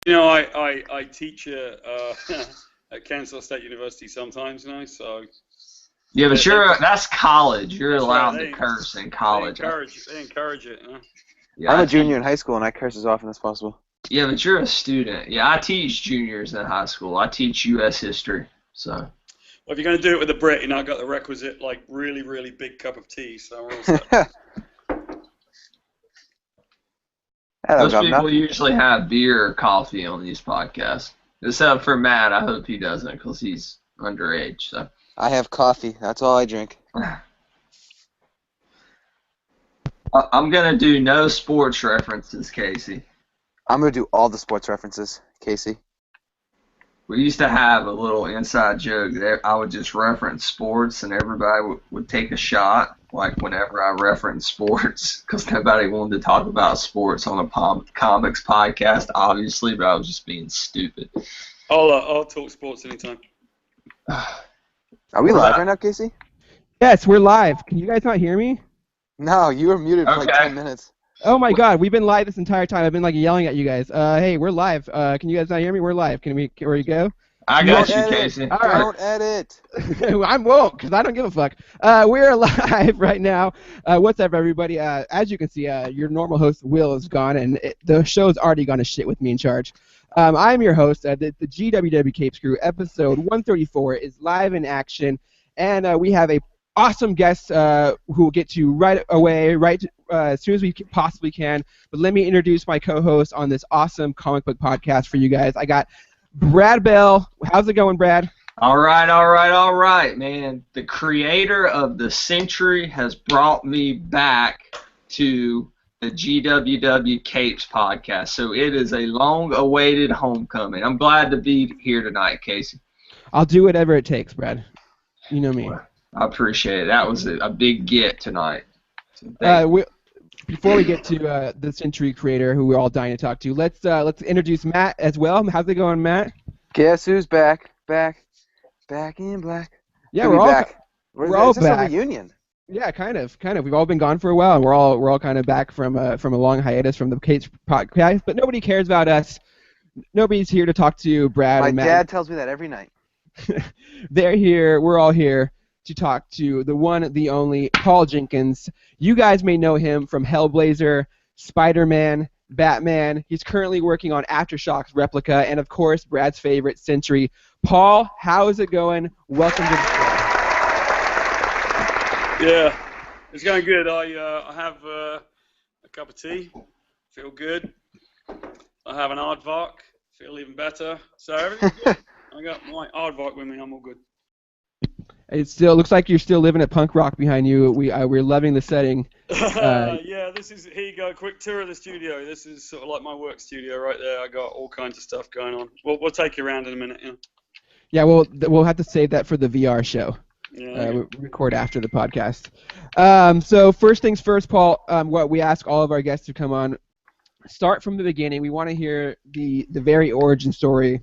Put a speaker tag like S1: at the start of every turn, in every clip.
S1: I teach at Kansas State University sometimes, so
S2: Yeah, but
S1: they
S2: that's college. You're
S1: that's right.
S2: allowed to curse in college.
S1: They encourage it.
S2: Yeah,
S3: I'm
S2: I
S3: a junior
S2: teach.
S3: in high school, and I curse as often as possible.
S2: Yeah, but you're a student. Yeah, I teach juniors in high school. I teach U.S. history. So.
S1: Well, if you're going to do it with a Brit, I got the requisite like really, really big cup of tea, so we're all set.
S3: Hello,
S2: Most
S3: Governor.
S2: people usually have beer or coffee on these podcasts. Except for Matt, I hope he doesn't because he's underage. So.
S3: I have coffee. That's all I drink.
S2: I'm going to do no sports references, Casey.
S3: I'm going to do all the sports references, Casey.
S2: We used to have a little inside joke that I would just reference sports and everybody would take a shot, like whenever I reference sports, because nobody wanted to talk about sports on a comics podcast, obviously, but I was just being stupid.
S1: I'll talk sports anytime.
S3: Are we live right now, Casey?
S4: Yes, we're live. Can you guys not hear me?
S3: No, you were muted for like 10 minutes.
S4: Oh my God, we've been live this entire time. I've been like yelling at you guys. Hey, we're live. Can you guys not hear me? We're live. Can we go?
S2: I got you,
S3: Don't edit.
S2: Casey.
S3: All right. Don't edit.
S4: I won't, because I don't give a fuck. We're live right now. What's up, everybody? As you can see, your normal host, Will, is gone, and the show's already gone to shit with me in charge. I'm your host. The GWW Capes Crew, episode 134, is live in action, and we have a awesome guest who will get to right away, as soon as we possibly can. But let me introduce my co-host on this awesome comic book podcast for you guys. I got Brad Bell. How's it going, Brad?
S2: All right, man. The creator of the century has brought me back to the GWW Capes podcast. So it is a long-awaited homecoming. I'm glad to be here tonight, Casey.
S4: I'll do whatever it takes, Brad. You know me.
S2: I appreciate it. That was a big get tonight.
S4: Before we get to the Century creator, who we're all dying to talk to, let's introduce Matt as well. How's it going, Matt?
S3: Guess who's back? Back in black.
S4: Yeah, we're all
S3: back.
S4: We're all back.
S3: A reunion.
S4: Yeah, kind of. We've all been gone for a while, and we're all kind of back from a long hiatus from the Capes podcast. But nobody cares about us. Nobody's here to talk to Brad and Matt.
S3: My dad tells me that every night.
S4: They're here. We're all here to talk to the one, the only, Paul Jenkins. You guys may know him from Hellblazer, Spider-Man, Batman. He's currently working on Aftershocks Replica, and of course, Brad's favorite, Century. Paul, how is it going? Welcome to the show.
S1: Yeah, it's going good. I have a cup of tea. Feel good. I have an aardvark. Feel even better. So everything's good. I got my aardvark with me. I'm all good.
S4: It still looks like you're still living at punk rock behind you. We're loving the setting.
S1: Yeah, here you go. Quick tour of the studio. This is sort of like my work studio right there. I got all kinds of stuff going on. We'll take you around in a minute.
S4: Yeah, we'll have to save that for the VR show.
S1: Yeah.
S4: We record after the podcast. So first things first, Paul. What we ask all of our guests to come on. Start from the beginning. We want to hear the very origin story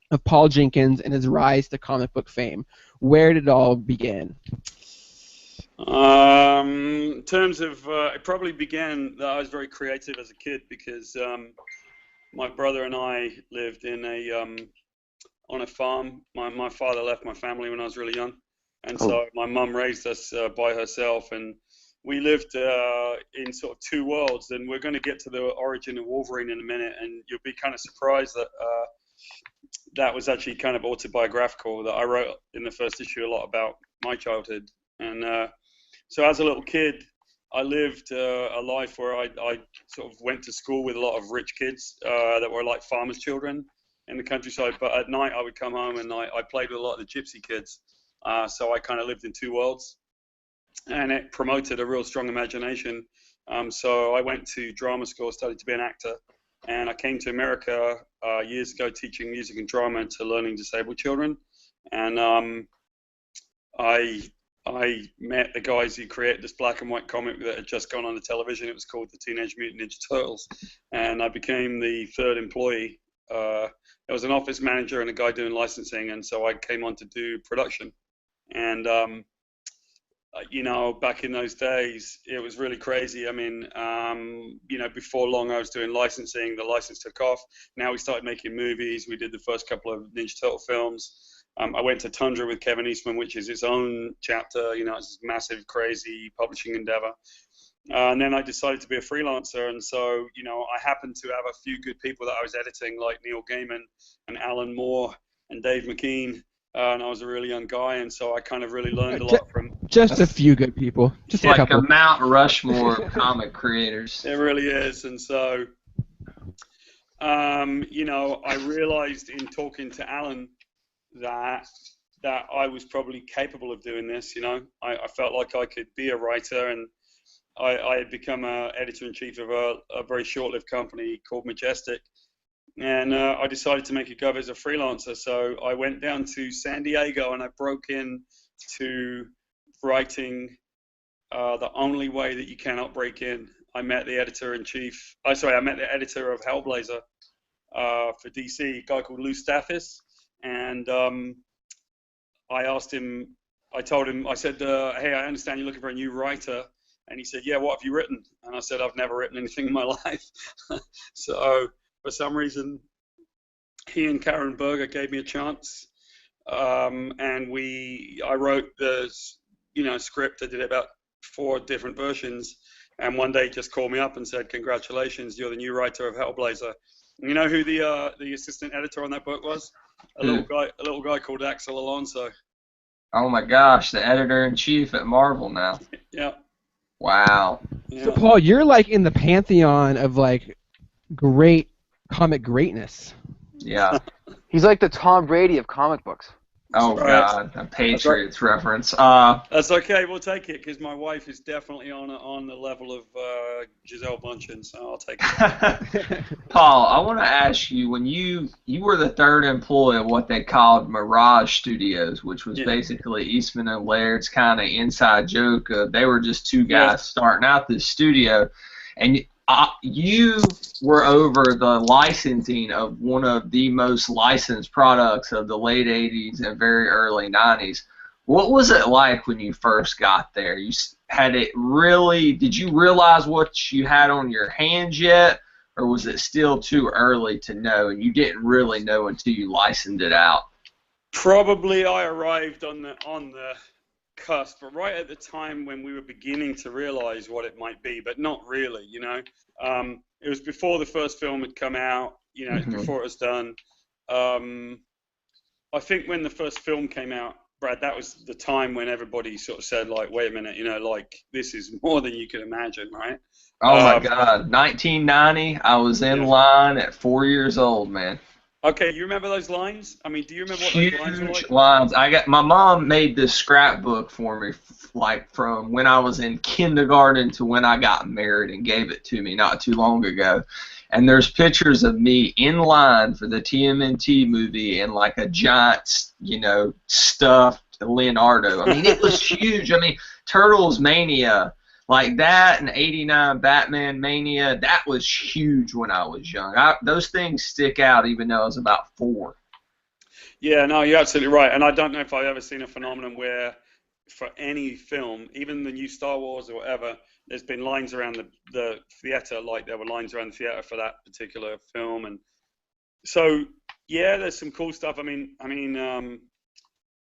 S4: of Paul Jenkins and his rise to comic book fame. Where did it all begin?
S1: In terms of, it probably began that I was very creative as a kid because my brother and I lived in on a farm. My father left my family when I was really young, and so my mum raised us by herself, and we lived in sort of two worlds. And we're going to get to the origin of Wolverine in a minute, and you'll be kind of surprised that that was actually kind of autobiographical, that I wrote in the first issue a lot about my childhood. And so as a little kid, I lived a life where I sort of went to school with a lot of rich kids that were like farmers' children in the countryside. But at night I would come home and I played with a lot of the gypsy kids. So I kind of lived in two worlds. And it promoted a real strong imagination. So I went to drama school, studied to be an actor. And I came to America years ago teaching music and drama to learning disabled children. And I met the guys who created this black and white comic that had just gone on the television. It was called the Teenage Mutant Ninja Turtles. And I became the third employee. There was an office manager and a guy doing licensing. And so I came on to do production. And back in those days, it was really crazy. I mean, before long I was doing licensing. The license took off. Now we started making movies. We did the first couple of Ninja Turtle films. I went to Tundra with Kevin Eastman, which is its own chapter. It's this massive, crazy publishing endeavor. And then I decided to be a freelancer. And so, I happened to have a few good people that I was editing, like Neil Gaiman and Alan Moore and Dave McKean. And I was a really young guy, and so I kind of really learned a lot from...
S4: Just a few good people. Just a couple.
S2: Like a Mount Rushmore of comic creators.
S1: It really is. And so, I realized in talking to Alan that I was probably capable of doing this. I felt like I could be a writer, and I had become an editor-in-chief of a very short-lived company called Majestic. And I decided to make a go as a freelancer. So I went down to San Diego and I broke in to writing the only way that you cannot break in. I met the editor-in-chief. I met the editor of Hellblazer for DC, a guy called Lou Staffis. And I asked him, I said, hey, I understand you're looking for a new writer. And he said, yeah, what have you written? And I said, I've never written anything in my life. So for some reason, he and Karen Berger gave me a chance, and I wrote the script. I did about 4 different versions, and one day he just called me up and said, "Congratulations, you're the new writer of Hellblazer." And you know who the assistant editor on that book was? A little guy called Axel Alonso.
S2: Oh my gosh, the editor-in-chief at Marvel now.
S1: Yeah.
S2: Wow.
S1: Yeah.
S4: So Paul, you're like in the pantheon of like great comic greatness.
S2: Yeah.
S3: He's like the Tom Brady of comic books.
S2: Oh
S1: Right.
S2: God, a Patriots reference.
S1: That's okay. We'll take it because my wife is definitely on the level of Giselle Bundchen, so I'll take it.
S2: Paul, I want to ask you, when you were the third employee of what they called Mirage Studios, which was basically Eastman and Laird's kind of inside joke of they were just 2 guys starting out this studio, and you were over the licensing of one of the most licensed products of the late 80s and very early 90s. What was it like when you first got there? Did you realize what you had on your hands yet, or was it still too early to know and you didn't really know until you licensed it out?
S1: Probably I arrived on the cusp, but right at the time when we were beginning to realize what it might be, but not really, It was before the first film had come out, before it was done. I think when the first film came out, Brad, that was the time when everybody sort of said, like, wait a minute, this is more than you could imagine, right?
S2: Oh my God, 1990, I was in line at 4 years old, man.
S1: Okay, you remember those lines? I mean, do you remember what those lines were like?
S2: Huge lines. My mom made this scrapbook for me, like from when I was in kindergarten to when I got married, and gave it to me not too long ago. And there's pictures of me in line for the TMNT movie in like a giant, stuffed Leonardo. I mean, it was huge. I mean, Turtles Mania, like that, and '89 Batman Mania, that was huge when I was young. Those things stick out even though I was about 4.
S1: Yeah, no, you're absolutely right. And I don't know if I've ever seen a phenomenon where for any film, even the new Star Wars or whatever, there's been lines around the theater, like there were lines around the theater for that particular film. And so, yeah, there's some cool stuff. I mean,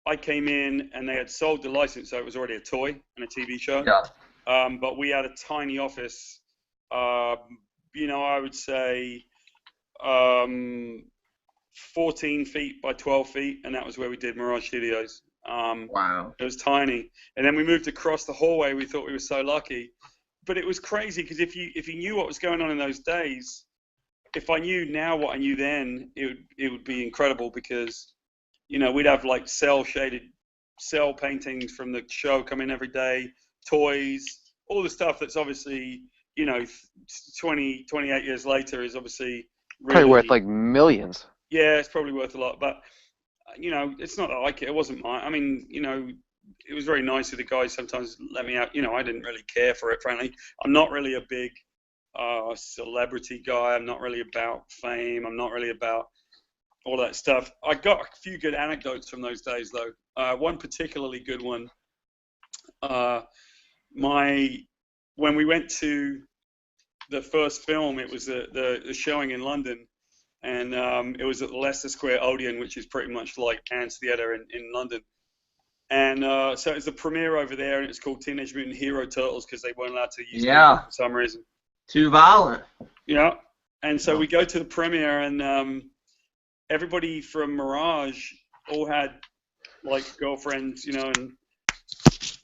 S1: I came in and they had sold the license, so it was already a toy and a TV show.
S2: Yeah.
S1: But we had a tiny office, I would say 14 feet by 12 feet, and that was where we did Mirage Studios.
S2: Wow.
S1: It was tiny. And then we moved across the hallway. We thought we were so lucky. But it was crazy because if you knew what was going on in those days, if I knew now what I knew then, it would be incredible because, we'd have like cell paintings from the show come in every day, toys, all the stuff that's obviously, 28 years later is obviously really,
S3: probably worth like millions.
S1: Yeah, it's probably worth a lot, but it's not that I like it. It wasn't mine. I mean, it was very nice of the guys sometimes let me out. I didn't really care for it, frankly. I'm not really a big celebrity guy. I'm not really about fame. I'm not really about all that stuff. I got a few good anecdotes from those days, though. One particularly good one. when we went to the first film, it was the showing in London, and it was at the Leicester Square Odeon, which is pretty much like Ann's Theatre in London. And so it was the premiere over there, and it's called Teenage Mutant Hero Turtles because they weren't allowed to use it for some reason.
S2: Too violent.
S1: Yeah. And so we go to the premiere, and everybody from Mirage all had like girlfriends, you know, and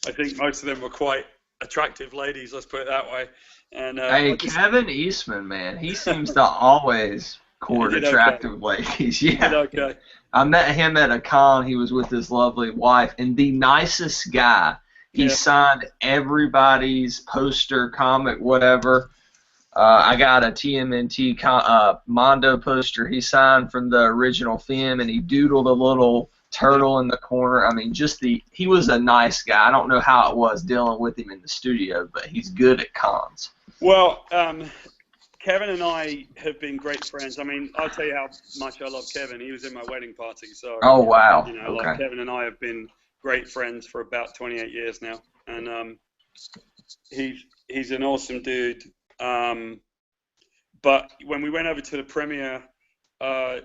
S1: I think most of them were quite attractive ladies, let's put it that way. And
S2: hey, Kevin Eastman, man, he seems to always court attractive ladies. Yeah.
S1: Okay.
S2: I met him at a con. He was with his lovely wife, and the nicest guy. He signed everybody's poster, comic, whatever. I got a TMNT Mondo poster he signed from the original film, and he doodled a little turtle in the corner. I mean, he was a nice guy. I don't know how it was dealing with him in the studio, but he's good at cons.
S1: Well, Kevin and I have been great friends. I mean, I'll tell you how much I love Kevin. He was in my wedding party, so.
S2: Oh wow!
S1: You know, like Kevin and I have been great friends for about 28 years now, and he's an awesome dude. But when we went over to the premiere,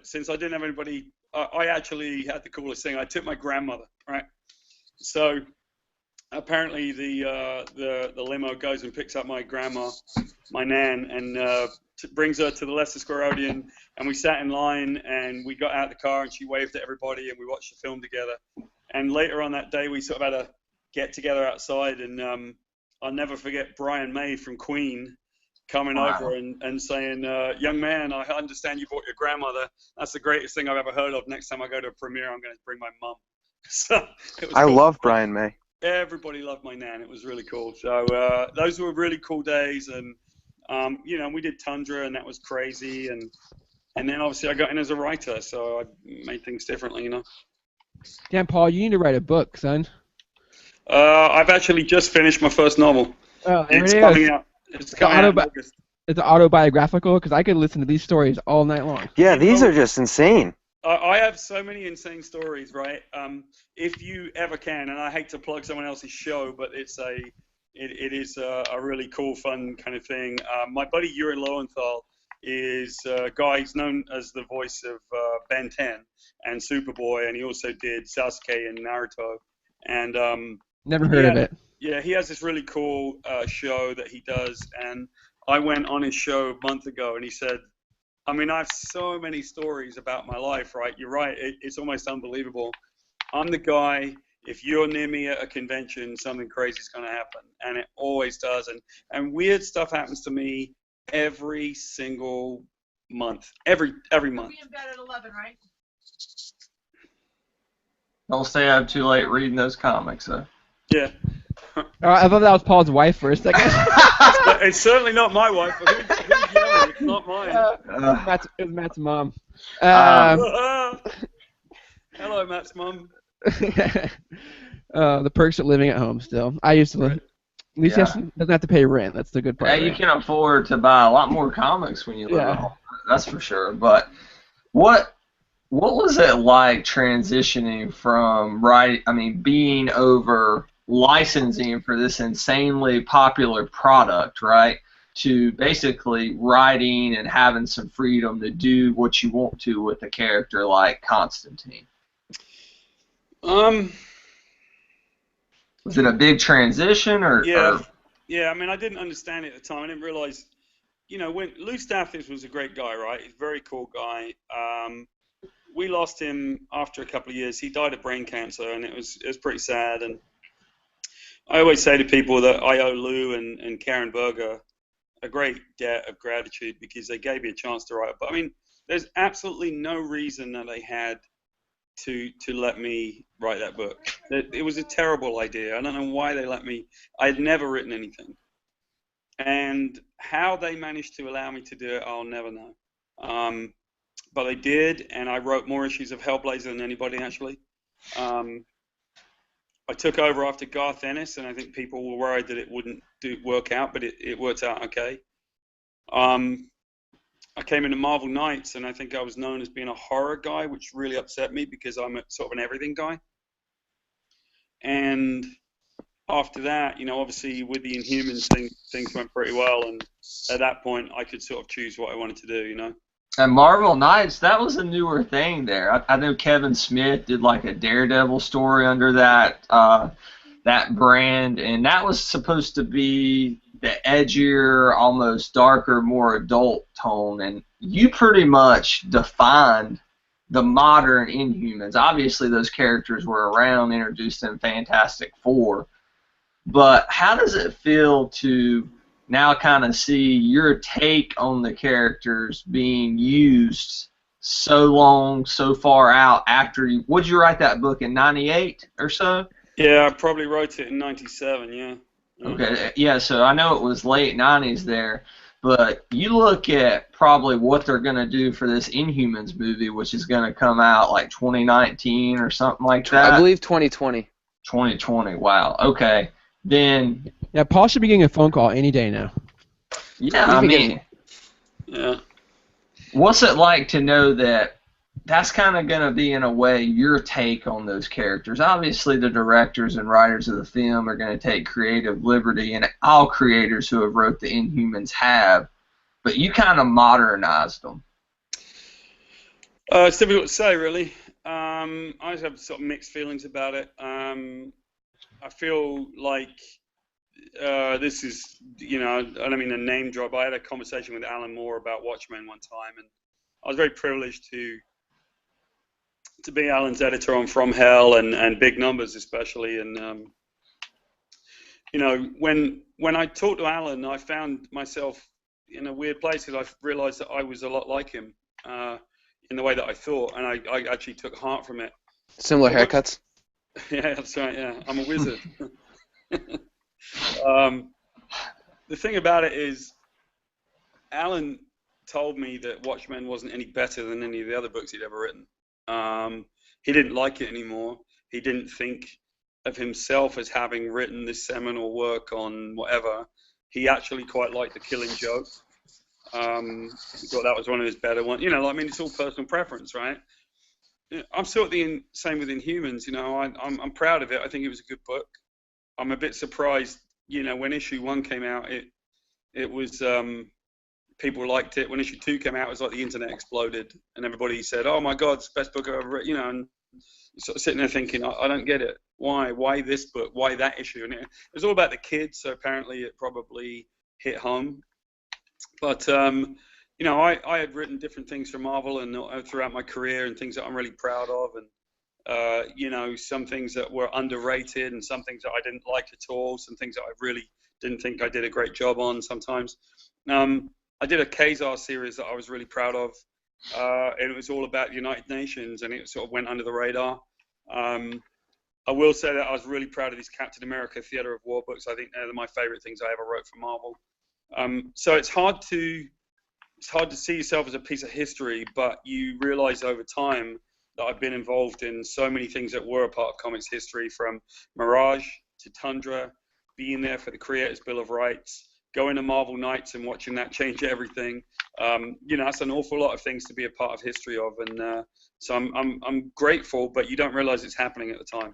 S1: since I didn't have anybody, I actually had the coolest thing. I took my grandmother, right? So apparently the limo goes and picks up my grandma, my nan, and brings her to the Leicester Square Odeon, and we sat in line, and we got out of the car, and she waved at everybody, and we watched the film together. And later on that day, we sort of had a get-together outside, and I'll never forget Brian May from Queen coming over and saying, young man, I understand you brought your grandmother. That's the greatest thing I've ever heard of. Next time I go to a premiere, I'm going to bring my mum. So it was cool.
S3: love Brian May.
S1: Everybody loved my nan. It was really cool. So those were really cool days, and you know, we did Tundra, and that was crazy, and then obviously I got in as a writer, so I made things differently, you know.
S4: Damn, Paul, you need to write a book, son.
S1: I've actually just finished my first novel.
S4: Oh,
S1: it's coming out. It's coming out in August.
S4: It's autobiographical, because I could listen to these stories all night long.
S3: Yeah, these are just insane.
S1: I have so many insane stories, right? If you ever can, and I hate to plug someone else's show, but it is a really cool, fun kind of thing. My buddy Yuri Lowenthal is a guy who's known as the voice of Ben 10 and Superboy, and he also did Sasuke and Naruto. And
S4: never heard of it.
S1: Yeah, he has this really cool show that he does, and I went on his show a month ago, and he said, I mean, I have so many stories about my life, right? You're right. It's almost unbelievable. I'm the guy, if you're near me at a convention, something crazy is going to happen. And it always does. And weird stuff happens to me every single month. Every month.
S5: Be in bed at 11, right?
S2: Don't stay up too late reading those comics, though.
S1: Yeah.
S4: I thought that was Paul's wife for a second.
S1: It's certainly not my wife. But who's yelling? It's not mine.
S4: It was Matt's mom.
S1: Hello, Matt's mom.
S4: The perks of living at home still. I used to live. At least he doesn't have to pay rent. That's the good part.
S2: Yeah, you can afford to buy a lot more comics when you live at home. That's for sure. But what was it like transitioning from being over licensing for this insanely popular product, right, to basically writing and having some freedom to do what you want to with a character like Constantine?
S1: Was
S2: it a big transition, or?
S1: Yeah. I mean, I didn't understand it at the time. I didn't realize, you know, when Lou Stathis was a great guy, right? He's a very cool guy. We lost him after a couple of years. He died of brain cancer, and it was pretty sad. And I always say to people that I owe Lou and Karen Berger a great debt of gratitude because they gave me a chance to write. But I mean, there's absolutely no reason that they had to let me write that book. It was a terrible idea. I don't know why they let me. I had never written anything. And how they managed to allow me to do it, I'll never know. But they did, and I wrote more issues of Hellblazer than anybody, actually. I took over after Garth Ennis, and I think people were worried that it wouldn't work out, but it worked out okay. I came into Marvel Knights, and I think I was known as being a horror guy, which really upset me because I'm sort of an everything guy. And after that, obviously with the Inhumans things went pretty well, and at that point I could sort of choose what I wanted to do.
S2: And Marvel Knights, that was a newer thing there. I know Kevin Smith did like a Daredevil story under that brand, and that was supposed to be the edgier, almost darker, more adult tone. And you pretty much defined the modern Inhumans. Obviously, those characters were around, introduced in Fantastic Four. But how does it feel to now kind of see your take on the characters being used so long, so far out after you... Would you write that book in 98 or so?
S1: Yeah, I probably wrote it in 97, yeah.
S2: Okay, yeah, so I know it was late 90s there, but you look at probably what they're going to do for this Inhumans movie, which is going to come out like 2019 or something like that.
S3: I believe 2020.
S2: 2020, wow, okay. Then...
S4: Yeah, Paul should be getting a phone call any day now.
S2: Yeah, I mean...
S1: Yeah.
S2: What's it like to know that that's kind of going to be, in a way, your take on those characters? Obviously, the directors and writers of the film are going to take creative liberty, and all creators who have wrote the Inhumans have, but you kind of modernized them.
S1: It's difficult to say, really. I just have sort of mixed feelings about it. I feel like this is, I don't mean a name drop. I had a conversation with Alan Moore about Watchmen one time, and I was very privileged to be Alan's editor on From Hell and Big Numbers especially. And when I talked to Alan, I found myself in a weird place because I realized that I was a lot like him in the way that I thought, and I actually took heart from it.
S3: Similar haircuts?
S1: Yeah, that's right, yeah. I'm a wizard. The thing about it is, Alan told me that Watchmen wasn't any better than any of the other books he'd ever written. He didn't like it anymore. He didn't think of himself as having written this seminal work on whatever. He actually quite liked The Killing Joke. He thought that was one of his better ones. It's all personal preference, right? I'm sort of the same with Inhumans. I'm proud of it. I think it was a good book. I'm a bit surprised, when issue 1 came out, it was people liked it. When issue 2 came out, it was like the internet exploded, and everybody said, "Oh my God, it's the best book I've ever read." And you're sort of sitting there thinking, I don't get it. Why this book? Why that issue? And it was all about the kids, so apparently it probably hit home. But I had written different things for Marvel and throughout my career, and things that I'm really proud of, and some things that were underrated, and some things that I didn't like at all, some things that I really didn't think I did a great job on sometimes. I did a Khazar series that I was really proud of, and it was all about the United Nations, and it sort of went under the radar. I will say that I was really proud of these Captain America Theater of War books. I think they're my favorite things I ever wrote for Marvel. So it's hard to see yourself as a piece of history, but you realize over time that I've been involved in so many things that were a part of comics history, from Mirage to Tundra, being there for the Creators' Bill of Rights, going to Marvel Knights and watching that change everything. That's an awful lot of things to be a part of history of, and so I'm grateful, but you don't realize it's happening at the time,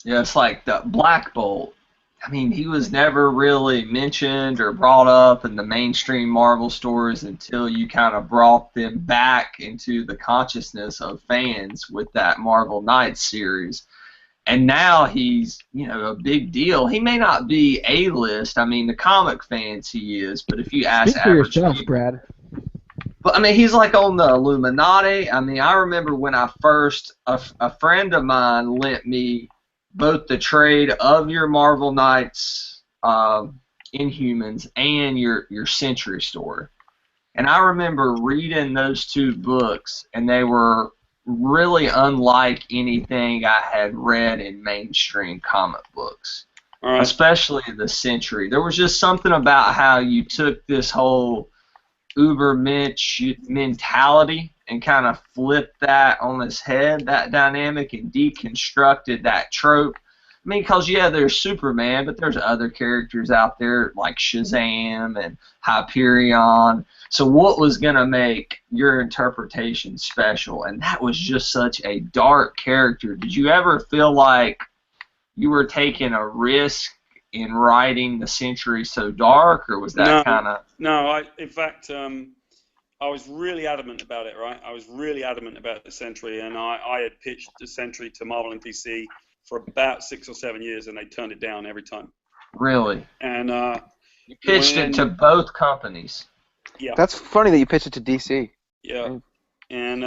S2: Yeah, it's like the Black Bolt. I mean, he was never really mentioned or brought up in the mainstream Marvel stories until you kind of brought them back into the consciousness of fans with that Marvel Knights series. And now he's, a big deal. He may not be A-list. I mean, the comic fans he is, but if you ask
S4: Speak for yourself, Brad.
S2: But, I mean, he's like on the Illuminati. I mean, I remember when I first, a friend of mine lent me both the trade of your Marvel Knights Inhumans and your Century story. And I remember reading those two books, and they were really unlike anything I had read in mainstream comic books, especially the Century. There was just something about how you took this whole Ubermensch mentality and kind of flipped that on its head, that dynamic, and deconstructed that trope. I mean, because, yeah, there's Superman, but there's other characters out there like Shazam and Hyperion. So what was going to make your interpretation special? And that was just such a dark character. Did you ever feel like you were taking a risk in writing The Century So Dark, or was that kind of...
S1: No, in fact, I was really adamant about it, right? I was really adamant about The Century, and I had pitched The Century to Marvel and DC for about 6 or 7 years, and they turned it down every time.
S2: Really?
S1: And
S2: you pitched it to both companies.
S1: Yeah.
S3: That's funny that you pitched it to DC.
S1: Yeah. And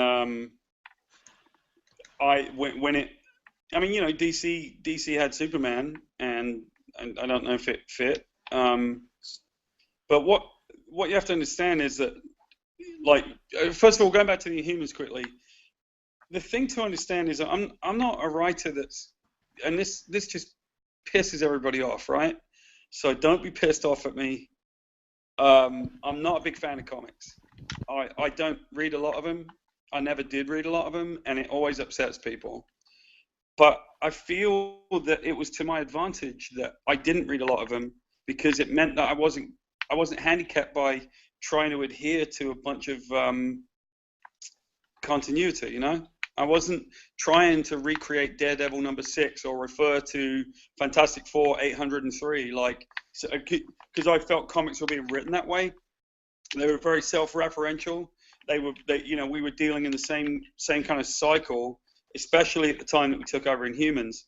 S1: DC had Superman, and I don't know if it fit. But what you have to understand is that, like, first of all, going back to the Inhumans quickly, the thing to understand is that I'm not a writer that's, and this just pisses everybody off, right? So don't be pissed off at me. I'm not a big fan of comics. I don't read a lot of them. I never did read a lot of them, and it always upsets people. But I feel that it was to my advantage that I didn't read a lot of them, because it meant that I wasn't handicapped by trying to adhere to a bunch of continuity, you know? I wasn't trying to recreate Daredevil #6 or refer to Fantastic Four 803, because I felt comics were being written that way. They were very self-referential. We were dealing in the same kind of cycle, especially at the time that we took over Inhumans.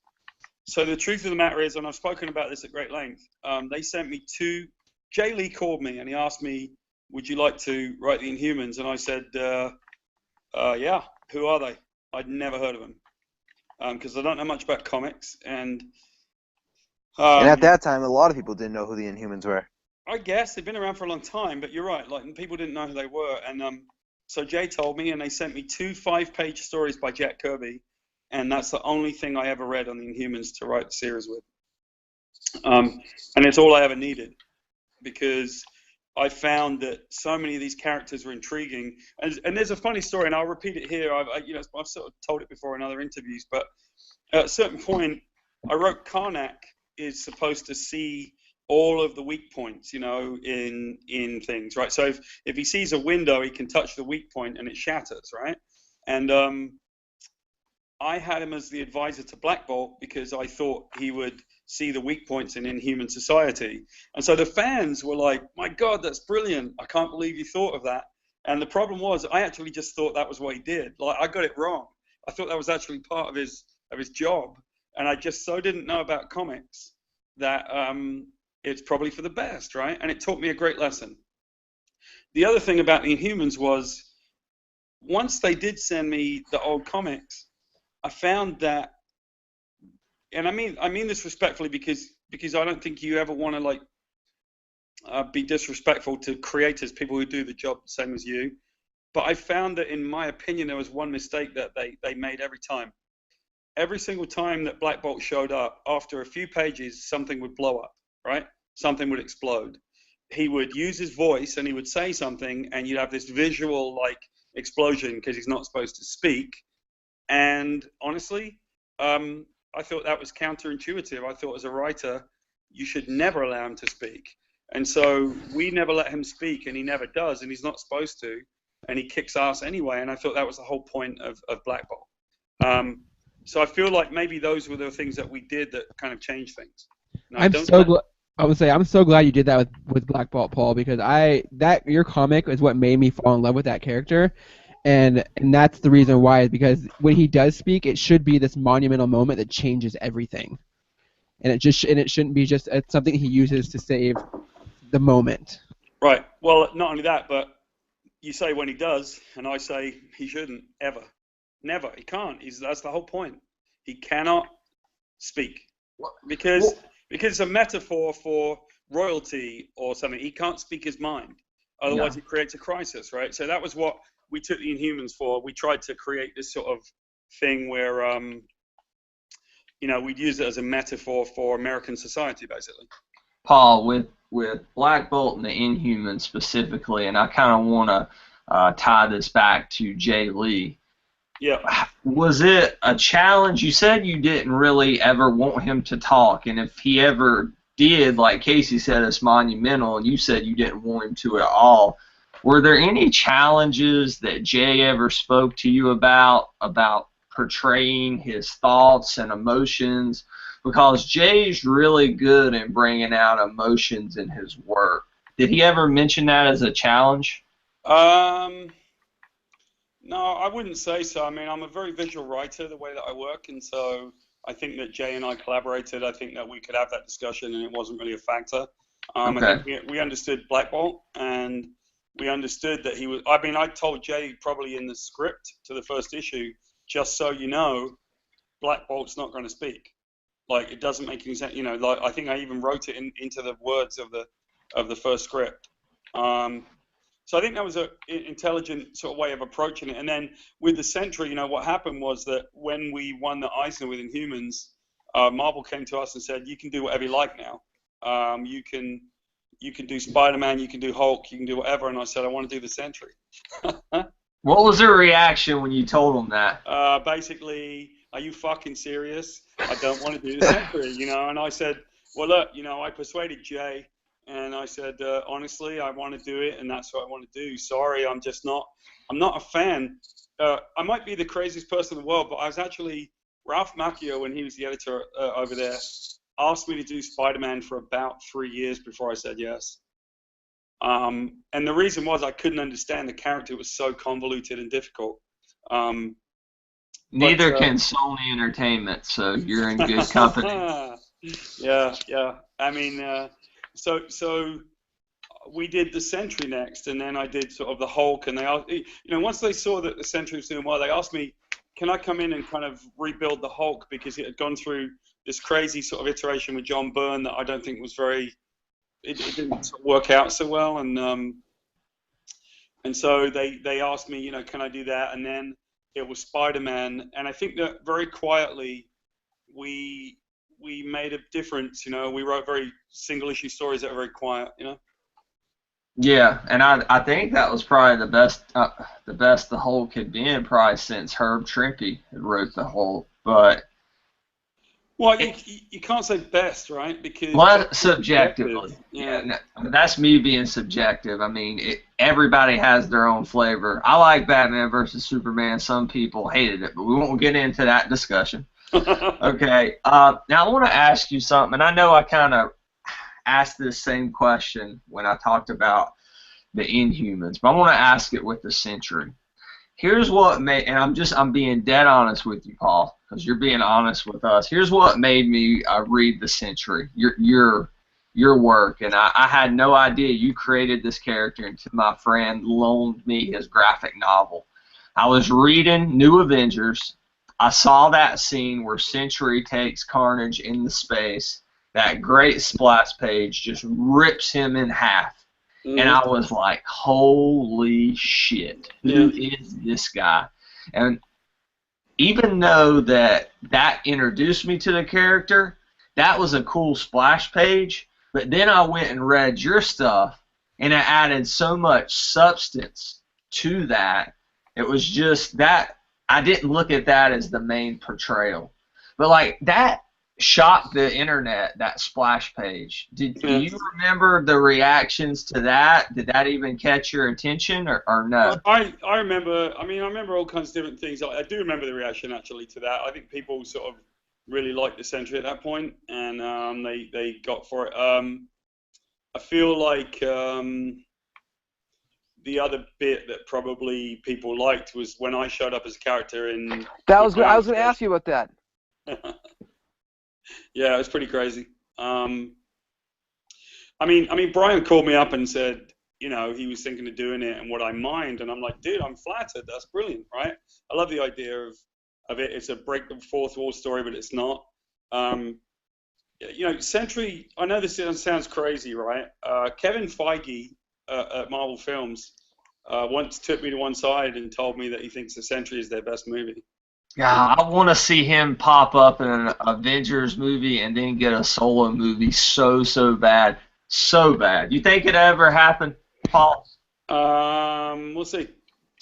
S1: So the truth of the matter is, and I've spoken about this at great length, they sent me Jay Lee called me and he asked me, would you like to write the Inhumans? And I said, yeah, who are they? I'd never heard of them, because I don't know much about comics. And
S3: at that time, a lot of people didn't know who the Inhumans were.
S1: I guess they've been around for a long time, but you're right. Like, people didn't know who they were. And so Jay told me, and they sent me 2 5-page stories by Jack Kirby, and that's the only thing I ever read on the Inhumans to write the series with. And it's all I ever needed, because I found that so many of these characters were intriguing. And there's a funny story, and I'll repeat it here. I've sort of told it before in other interviews, but at a certain point, I wrote Karnak is supposed to see all of the weak points, in things, right? So if he sees a window, he can touch the weak point and it shatters, right? And I had him as the advisor to Black Bolt because I thought he would see the weak points in Inhuman society. And so the fans were like, my God, that's brilliant. I can't believe you thought of that. And the problem was, I actually just thought that was what he did. Like, I got it wrong. I thought that was actually part of his job. And I just so didn't know about comics that it's probably for the best, right? And it taught me a great lesson. The other thing about the Inhumans was, once they did send me the old comics, I found that, and I mean this respectfully, because I don't think you ever want to be disrespectful to creators, people who do the job the same as you. But I found that, in my opinion, there was one mistake that they made every time. Every single time that Black Bolt showed up, after a few pages, something would blow up, right? Something would explode. He would use his voice and he would say something, and you'd have this visual explosion because he's not supposed to speak. And honestly, I thought that was counterintuitive. I thought, as a writer, you should never allow him to speak. And so we never let him speak, and he never does, and he's not supposed to, and he kicks ass anyway. And I thought that was the whole point of Black Bolt. So I feel like maybe those were the things that we did that kind of changed things.
S4: I'm so glad you did that with Black Bolt, Paul, because your comic is what made me fall in love with that character. And that's the reason why, because when he does speak, it should be this monumental moment that changes everything. And it shouldn't be just something he uses to save the moment.
S1: Right. Well, not only that, but you say when he does, and I say he shouldn't ever. Never. He can't. That's the whole point. He cannot speak. Because it's a metaphor for royalty or something. He can't speak his mind. Otherwise, It creates a crisis, right? So that was what we took the Inhumans for. We tried to create this sort of thing where, we'd use it as a metaphor for American society, basically.
S2: Paul, with Black Bolt and the Inhumans specifically, and I kind of want to tie this back to Jay Lee.
S1: Yeah.
S2: Was it a challenge? You said you didn't really ever want him to talk, and if he ever did, like Casey said, it's monumental, and you said you didn't want him to at all. Were there any challenges that Jay ever spoke to you about portraying his thoughts and emotions? because Jay's really good in bringing out emotions in his work. Did he ever mention that as a challenge?
S1: No, I wouldn't say so. I mean, I'm a very visual writer the way that I work, and so I think that Jay and I collaborated. I think that we could have that discussion, and it wasn't really a factor.
S2: Okay.
S1: I think we understood Black Bolt, and we understood that he was. I mean, I told Jay probably in the script to the first issue, just so you know, Black Bolt's not going to speak. Like, it doesn't make any sense. You know, like I think I even wrote it into the words of the first script. So I think that was an intelligent sort of way of approaching it. And then with the Sentry, you know, what happened was that when we won the Eisner with Inhumans, Marvel came to us and said, you can do whatever you like now. You can do Spider-Man, you can do Hulk, you can do whatever. And I said, I want to do the Sentry.
S2: What was their reaction when you told them that?
S1: Basically, are you fucking serious? I don't want to do the Sentry, you know. And I said, well, look, you know, I persuaded Jay. And I said, honestly, I want to do it, and that's what I want to do. Sorry, I'm not a fan. I might be the craziest person in the world, but I was actually, Ralph Macchio, when he was the editor over there, asked me to do Spider-Man for about 3 years before I said yes. And the reason was I couldn't understand the character. It was so convoluted and difficult.
S2: Neither can Sony Entertainment, so you're in good company.
S1: Yeah. I mean... So we did the Sentry next, and then I did sort of the Hulk, and they asked, you know, once they saw that the Sentry was doing well, they asked me, can I come in and kind of rebuild the Hulk, because it had gone through this crazy sort of iteration with John Byrne that I don't think was it didn't sort of work out so well, and so they asked me, you know, can I do that, and then it was Spider-Man, and I think that very quietly we made a difference, you know. We wrote very single-issue stories that are very quiet, you know.
S2: Yeah, and I think that was probably the best the Hulk had been probably since Herb Trimpe had wrote the Hulk. But
S1: well, you can't say best, right? Because
S2: subjectively, yeah, that's me being subjective. I mean, everybody has their own flavor. I like Batman versus Superman. Some people hated it, but we won't get into that discussion. Okay. Now I want to ask you something, and I know I kind of asked this same question when I talked about the Inhumans, but I want to ask it with the Sentry. Here's what made, and I'm being dead honest with you, Paul, because you're being honest with us. Here's what made me read the Sentry, your work, and I had no idea you created this character until my friend loaned me his graphic novel. I was reading New Avengers. I saw that scene where Sentry takes Carnage in the space. That great splash page just rips him in half. Mm-hmm. And I was like, holy shit, who is this guy? And even though that introduced me to the character, that was a cool splash page, but then I went and read your stuff, and it added so much substance to that. It was just that. I didn't look at that as the main portrayal. But, like, that shocked the internet, that splash page. Do you remember the reactions to that? Did that even catch your attention or no?
S1: I remember all kinds of different things. I do remember the reaction, actually, to that. I think people sort of really liked the Sentry at that point, and they got for it. I feel like... the other bit that probably people liked was when I showed up as a character in...
S3: I was going to ask you about that.
S1: Yeah, it was pretty crazy. I mean, Brian called me up and said, you know, he was thinking of doing it and would I mind? And I'm like, dude, I'm flattered. That's brilliant, right? I love the idea of it. It's a break the fourth wall story, but it's not. You know, Sentry, I know this sounds crazy, right? Kevin Feige at Marvel Films once took me to one side and told me that he thinks The Sentry is their best movie.
S2: Yeah, I want to see him pop up in an Avengers movie and then get a solo movie so bad. So bad. You think it ever happened, Paul?
S1: We'll see.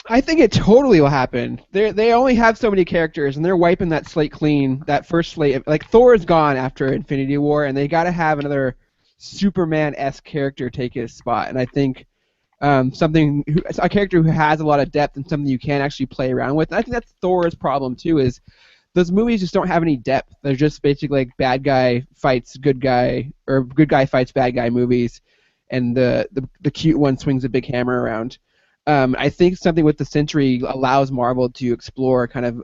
S4: I think it totally will happen. They only have so many characters, and they're wiping that slate clean, that first slate. Like, Thor is gone after Infinity War, and they got to have another Superman-esque character take his spot. And I think a character who has a lot of depth and something you can actually play around with. And I think that's Thor's problem, too, is those movies just don't have any depth. They're just basically like bad guy fights good guy, or good guy fights bad guy movies, and the cute one swings a big hammer around. I think something with the Century allows Marvel to explore kind of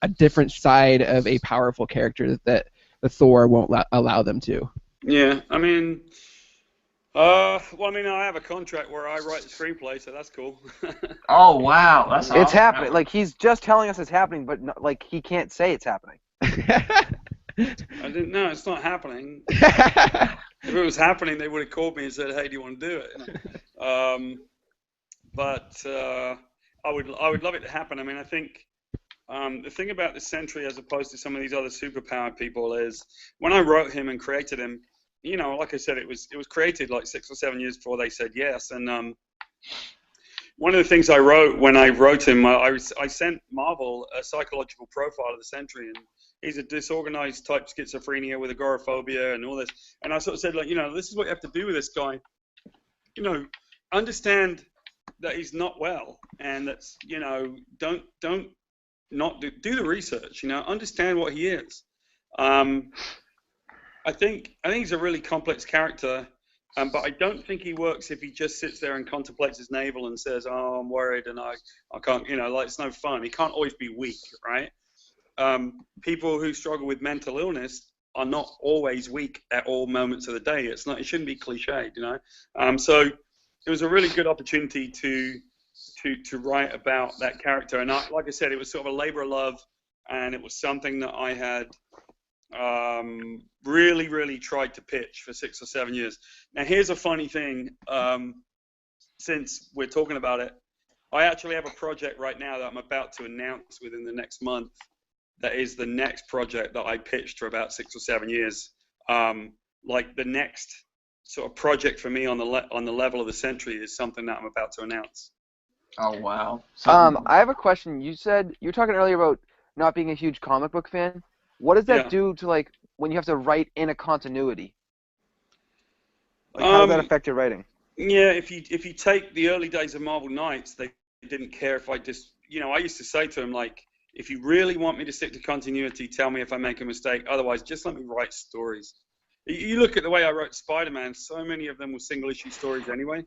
S4: a different side of a powerful character that the Thor won't allow them to.
S1: Yeah, I mean, I have a contract where I write the screenplay, so that's cool.
S2: Oh wow, that's awesome.
S3: It's happening. Like, he's just telling us it's happening, but like he can't say it's happening.
S1: I didn't know it's not happening. If it was happening, they would have called me and said, "Hey, do you want to do it?" But I would love it to happen. I mean, I think the thing about the Sentry, as opposed to some of these other superpowered people, is when I wrote him and created him, you know, like I said, it was created like 6 or 7 years before they said yes. And one of the things I wrote when I wrote him, I sent Marvel a psychological profile of the Sentry, and he's a disorganized type schizophrenia with agoraphobia and all this. And I sort of said, like, you know, this is what you have to do with this guy. You know, understand that he's not well, and that's, you know, don't not do the research. You know, understand what he is. I think he's a really complex character, but I don't think he works if he just sits there and contemplates his navel and says, "Oh, I'm worried and I can't," you know, like, it's no fun. He can't always be weak, right? People who struggle with mental illness are not always weak at all moments of the day. It shouldn't be cliched, you know. So it was a really good opportunity to write about that character, and like I said, it was sort of a labor of love, and it was something that I had really tried to pitch for 6 or 7 years. Now, here's a funny thing. Since we're talking about it, I actually have a project right now that I'm about to announce within the next month. That is the next project that I pitched for about 6 or 7 years. Like, the next sort of project for me on the level of the Sentry is something that I'm about to announce.
S2: Oh wow.
S3: I have a question. You were talking earlier about not being a huge comic book fan. What does that do to, like, when you have to write in a continuity? Like, how does that affect your writing?
S1: Yeah, if you take the early days of Marvel Knights, they didn't care if I just, you know, I used to say to them, like, if you really want me to stick to continuity, tell me if I make a mistake. Otherwise, just let me write stories. You look at the way I wrote Spider-Man, so many of them were single-issue stories anyway.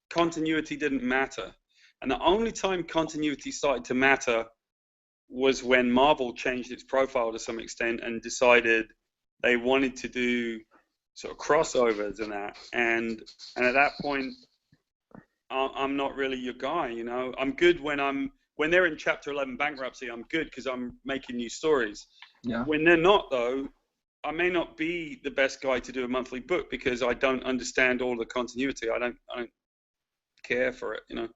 S1: Continuity didn't matter. And the only time continuity started to matter was when Marvel changed its profile to some extent and decided they wanted to do sort of crossovers and that. And at that point, I'm not really your guy, you know. I'm good when they're in Chapter 11 bankruptcy. I'm good because I'm making new stories.
S2: Yeah.
S1: When they're not, though, I may not be the best guy to do a monthly book because I don't understand all the continuity. I don't care for it, you know.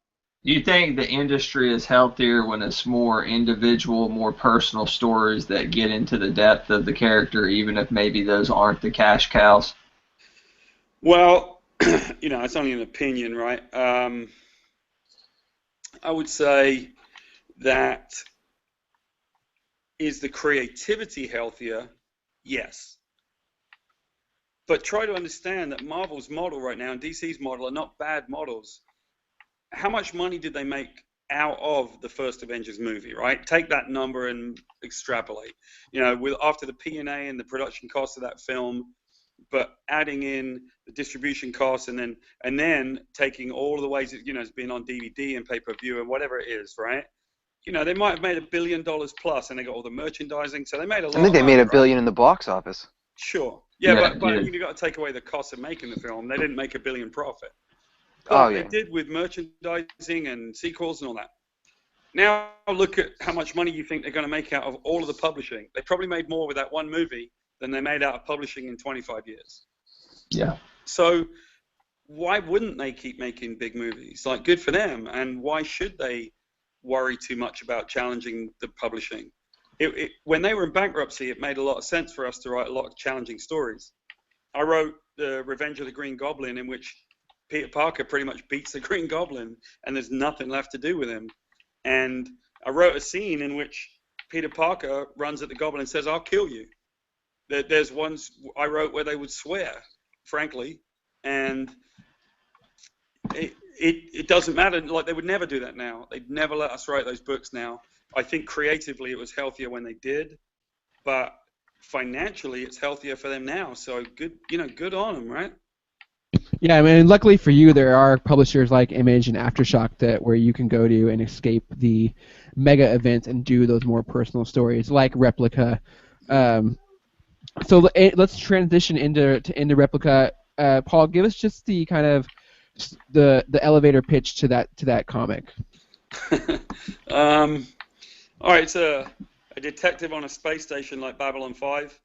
S2: Do you think the industry is healthier when it's more individual, more personal stories that get into the depth of the character, even if maybe those aren't the cash cows?
S1: Well, you know, it's only an opinion, right? I would say that is the creativity healthier? Yes. But try to understand that Marvel's model right now and DC's model are not bad models. How much money did they make out of the first Avengers movie, right? Take that number and extrapolate. You know, after the P&A and the production cost of that film, but adding in the distribution costs and then taking all of the ways it, you know, it's been on DVD and pay-per-view and whatever it is, right? You know, they might have made $1 billion plus, and they got all the merchandising, so they made a lot.
S3: I think they made $1 billion in the box office.
S1: Sure. Yeah, but you've got to take away the cost of making the film. They didn't make $1 billion profit. But they did with merchandising and sequels and all that. Now look at how much money you think they're going to make out of all of the publishing. They probably made more with that one movie than they made out of publishing in 25 years.
S2: Yeah.
S1: So why wouldn't they keep making big movies? Like, good for them. And why should they worry too much about challenging the publishing? When they were in bankruptcy, it made a lot of sense for us to write a lot of challenging stories. I wrote The Revenge of the Green Goblin, in which Peter Parker pretty much beats the Green Goblin, and there's nothing left to do with him. And I wrote a scene in which Peter Parker runs at the Goblin and says, "I'll kill you." There's ones I wrote where they would swear, frankly, and it doesn't matter. Like, they would never do that now. They'd never let us write those books now. I think creatively it was healthier when they did, but financially it's healthier for them now. So good on them, right?
S4: Yeah, I mean, luckily for you, there are publishers like Image and Aftershock where you can go to and escape the mega events and do those more personal stories, like Replica. So let's transition into Replica. Paul, give us just the kind of the elevator pitch to that comic.
S1: All right, it's a detective on a space station like Babylon 5,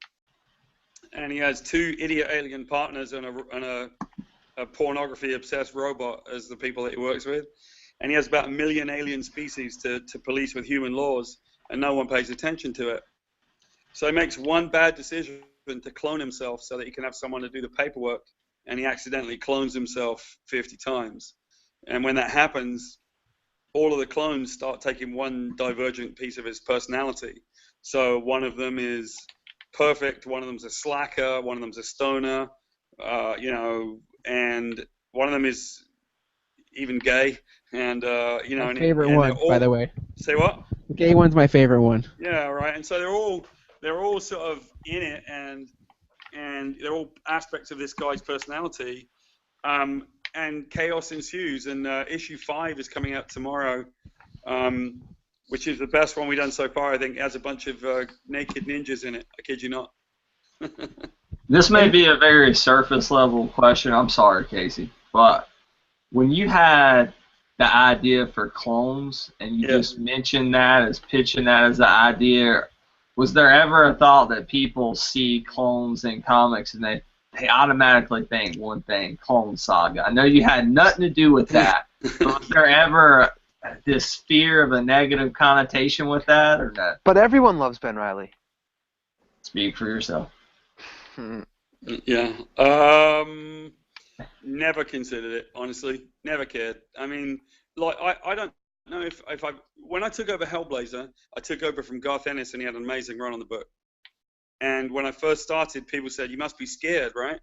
S1: and he has two idiot alien partners and a pornography-obsessed robot as the people that he works with, and he has about 1 million alien species to police with human laws, and no one pays attention to it. So he makes one bad decision to clone himself so that he can have someone to do the paperwork, and he accidentally clones himself 50 times. And when that happens, all of the clones start taking one divergent piece of his personality. So one of them is perfect, one of them's a slacker, one of them's a stoner, and one of them is even gay, and
S4: my favorite one, by the way.
S1: Say what?
S4: The gay one's my favorite one.
S1: Yeah, right. And so they're all sort of in it, and they're all aspects of this guy's personality, and chaos ensues. And issue 5 is coming out tomorrow, which is the best one we've done so far. I think it has a bunch of naked ninjas in it. I kid you not.
S2: This may be a very surface level question. I'm sorry, Casey, but when you had the idea for clones and you just mentioned that as pitching that as the idea, was there ever a thought that people see clones in comics and they automatically think one thing, Clone Saga? I know you had nothing to do with that, but was there ever this fear of a negative connotation with that or not?
S3: But everyone loves Ben Reilly.
S2: Speak for yourself.
S1: Yeah. Never considered it, honestly. Never cared. I mean, like, I don't know if when I took over Hellblazer, I took over from Garth Ennis, and he had an amazing run on the book. And when I first started, people said, you must be scared, right,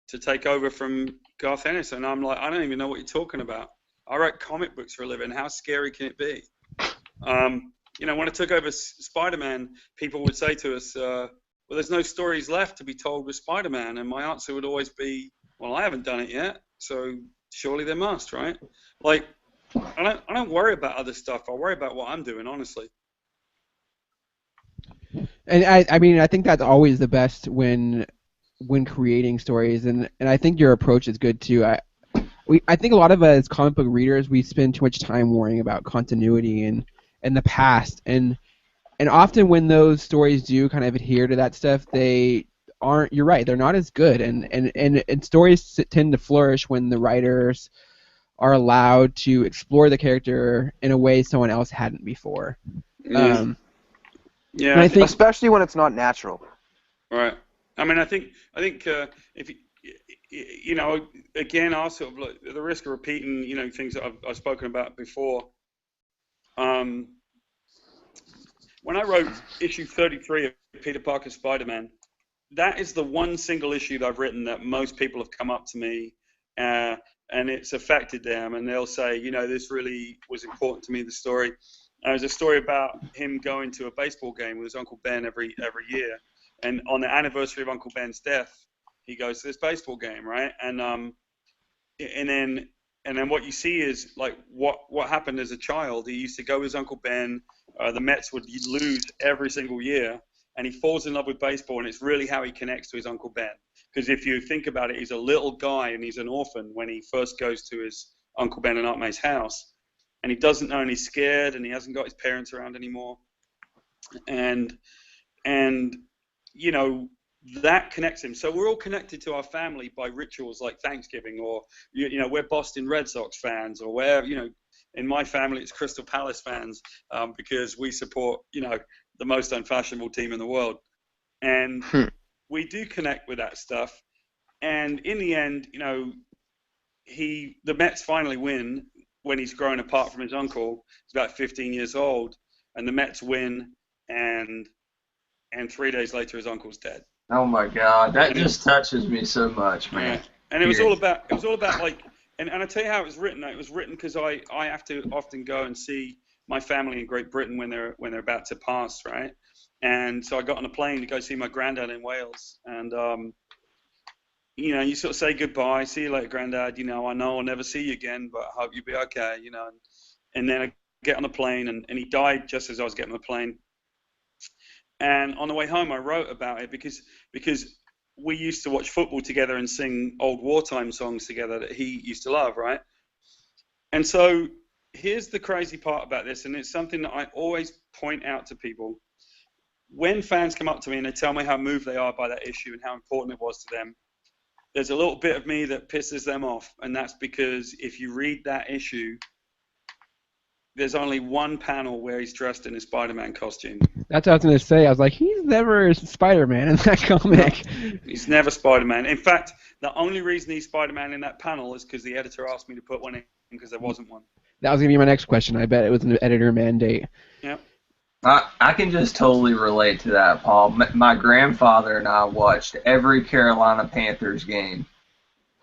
S1: to take over from Garth Ennis. And I'm like, I don't even know what you're talking about. I write comic books for a living. How scary can it be? When I took over Spider-Man, people would say to us, well, there's no stories left to be told with Spider-Man. And my answer would always be, well, I haven't done it yet, so surely there must, right? Like, I don't worry about other stuff. I worry about what I'm doing, honestly.
S4: And I mean, I think that's always the best when creating stories, and I think your approach is good too. I think a lot of us as comic book readers, we spend too much time worrying about continuity and the past, and often when those stories do kind of adhere to that stuff, they aren't. You're right, they're not as good, and stories tend to flourish when the writers are allowed to explore the character in a way someone else hadn't before.
S1: Yeah,
S4: I think,
S3: especially when it's not natural.
S1: Right. I mean, I think if again, I'll sort of look at the risk of repeating, things that I've spoken about before. When I wrote issue 33 of Peter Parker's Spider-Man, that is the one single issue that I've written that most people have come up to me, and it's affected them, and they'll say, this really was important to me, the story. There's a story about him going to a baseball game with his Uncle Ben every year, and on the anniversary of Uncle Ben's death, he goes to this baseball game, right? And then what you see is like what happened as a child. He used to go with his Uncle Ben. The Mets would lose every single year, and he falls in love with baseball, and it's really how he connects to his Uncle Ben. Because if you think about it, he's a little guy and he's an orphan when he first goes to his Uncle Ben and Aunt May's house. And he doesn't know, and he's scared, and he hasn't got his parents around anymore. And that connects him. So we're all connected to our family by rituals like Thanksgiving, or, we're Boston Red Sox fans, or in my family it's Crystal Palace fans, because we support, the most unfashionable team in the world. And we do connect with that stuff. And in the end, the Mets finally win when he's grown apart from his uncle. He's about 15 years old, and the Mets win, and 3 days later his uncle's dead.
S2: Oh my God, that just touches me so much, man.
S1: Yeah. And it was all about like, and I tell you how it was written. It was written because I have to often go and see my family in Great Britain when they're about to pass, right? And so I got on a plane to go see my granddad in Wales, and you sort of say goodbye, see you later, granddad. I know I'll never see you again, but I hope you'll be okay. And then I get on the plane, and he died just as I was getting on the plane. And on the way home, I wrote about it because we used to watch football together and sing old wartime songs together that he used to love, right? And so here's the crazy part about this, and it's something that I always point out to people. When fans come up to me and they tell me how moved they are by that issue and how important it was to them, there's a little bit of me that pisses them off, and that's because if you read that issue, there's only one panel where he's dressed in a Spider-Man costume.
S4: That's what I was going to say. I was like, he's never Spider-Man in that comic.
S1: No, he's never Spider-Man. In fact, the only reason he's Spider-Man in that panel is because the editor asked me to put one in because there wasn't one.
S4: That was going to be my next question. I bet it was an editor mandate.
S1: Yep.
S2: I can just totally relate to that, Paul. My grandfather and I watched every Carolina Panthers game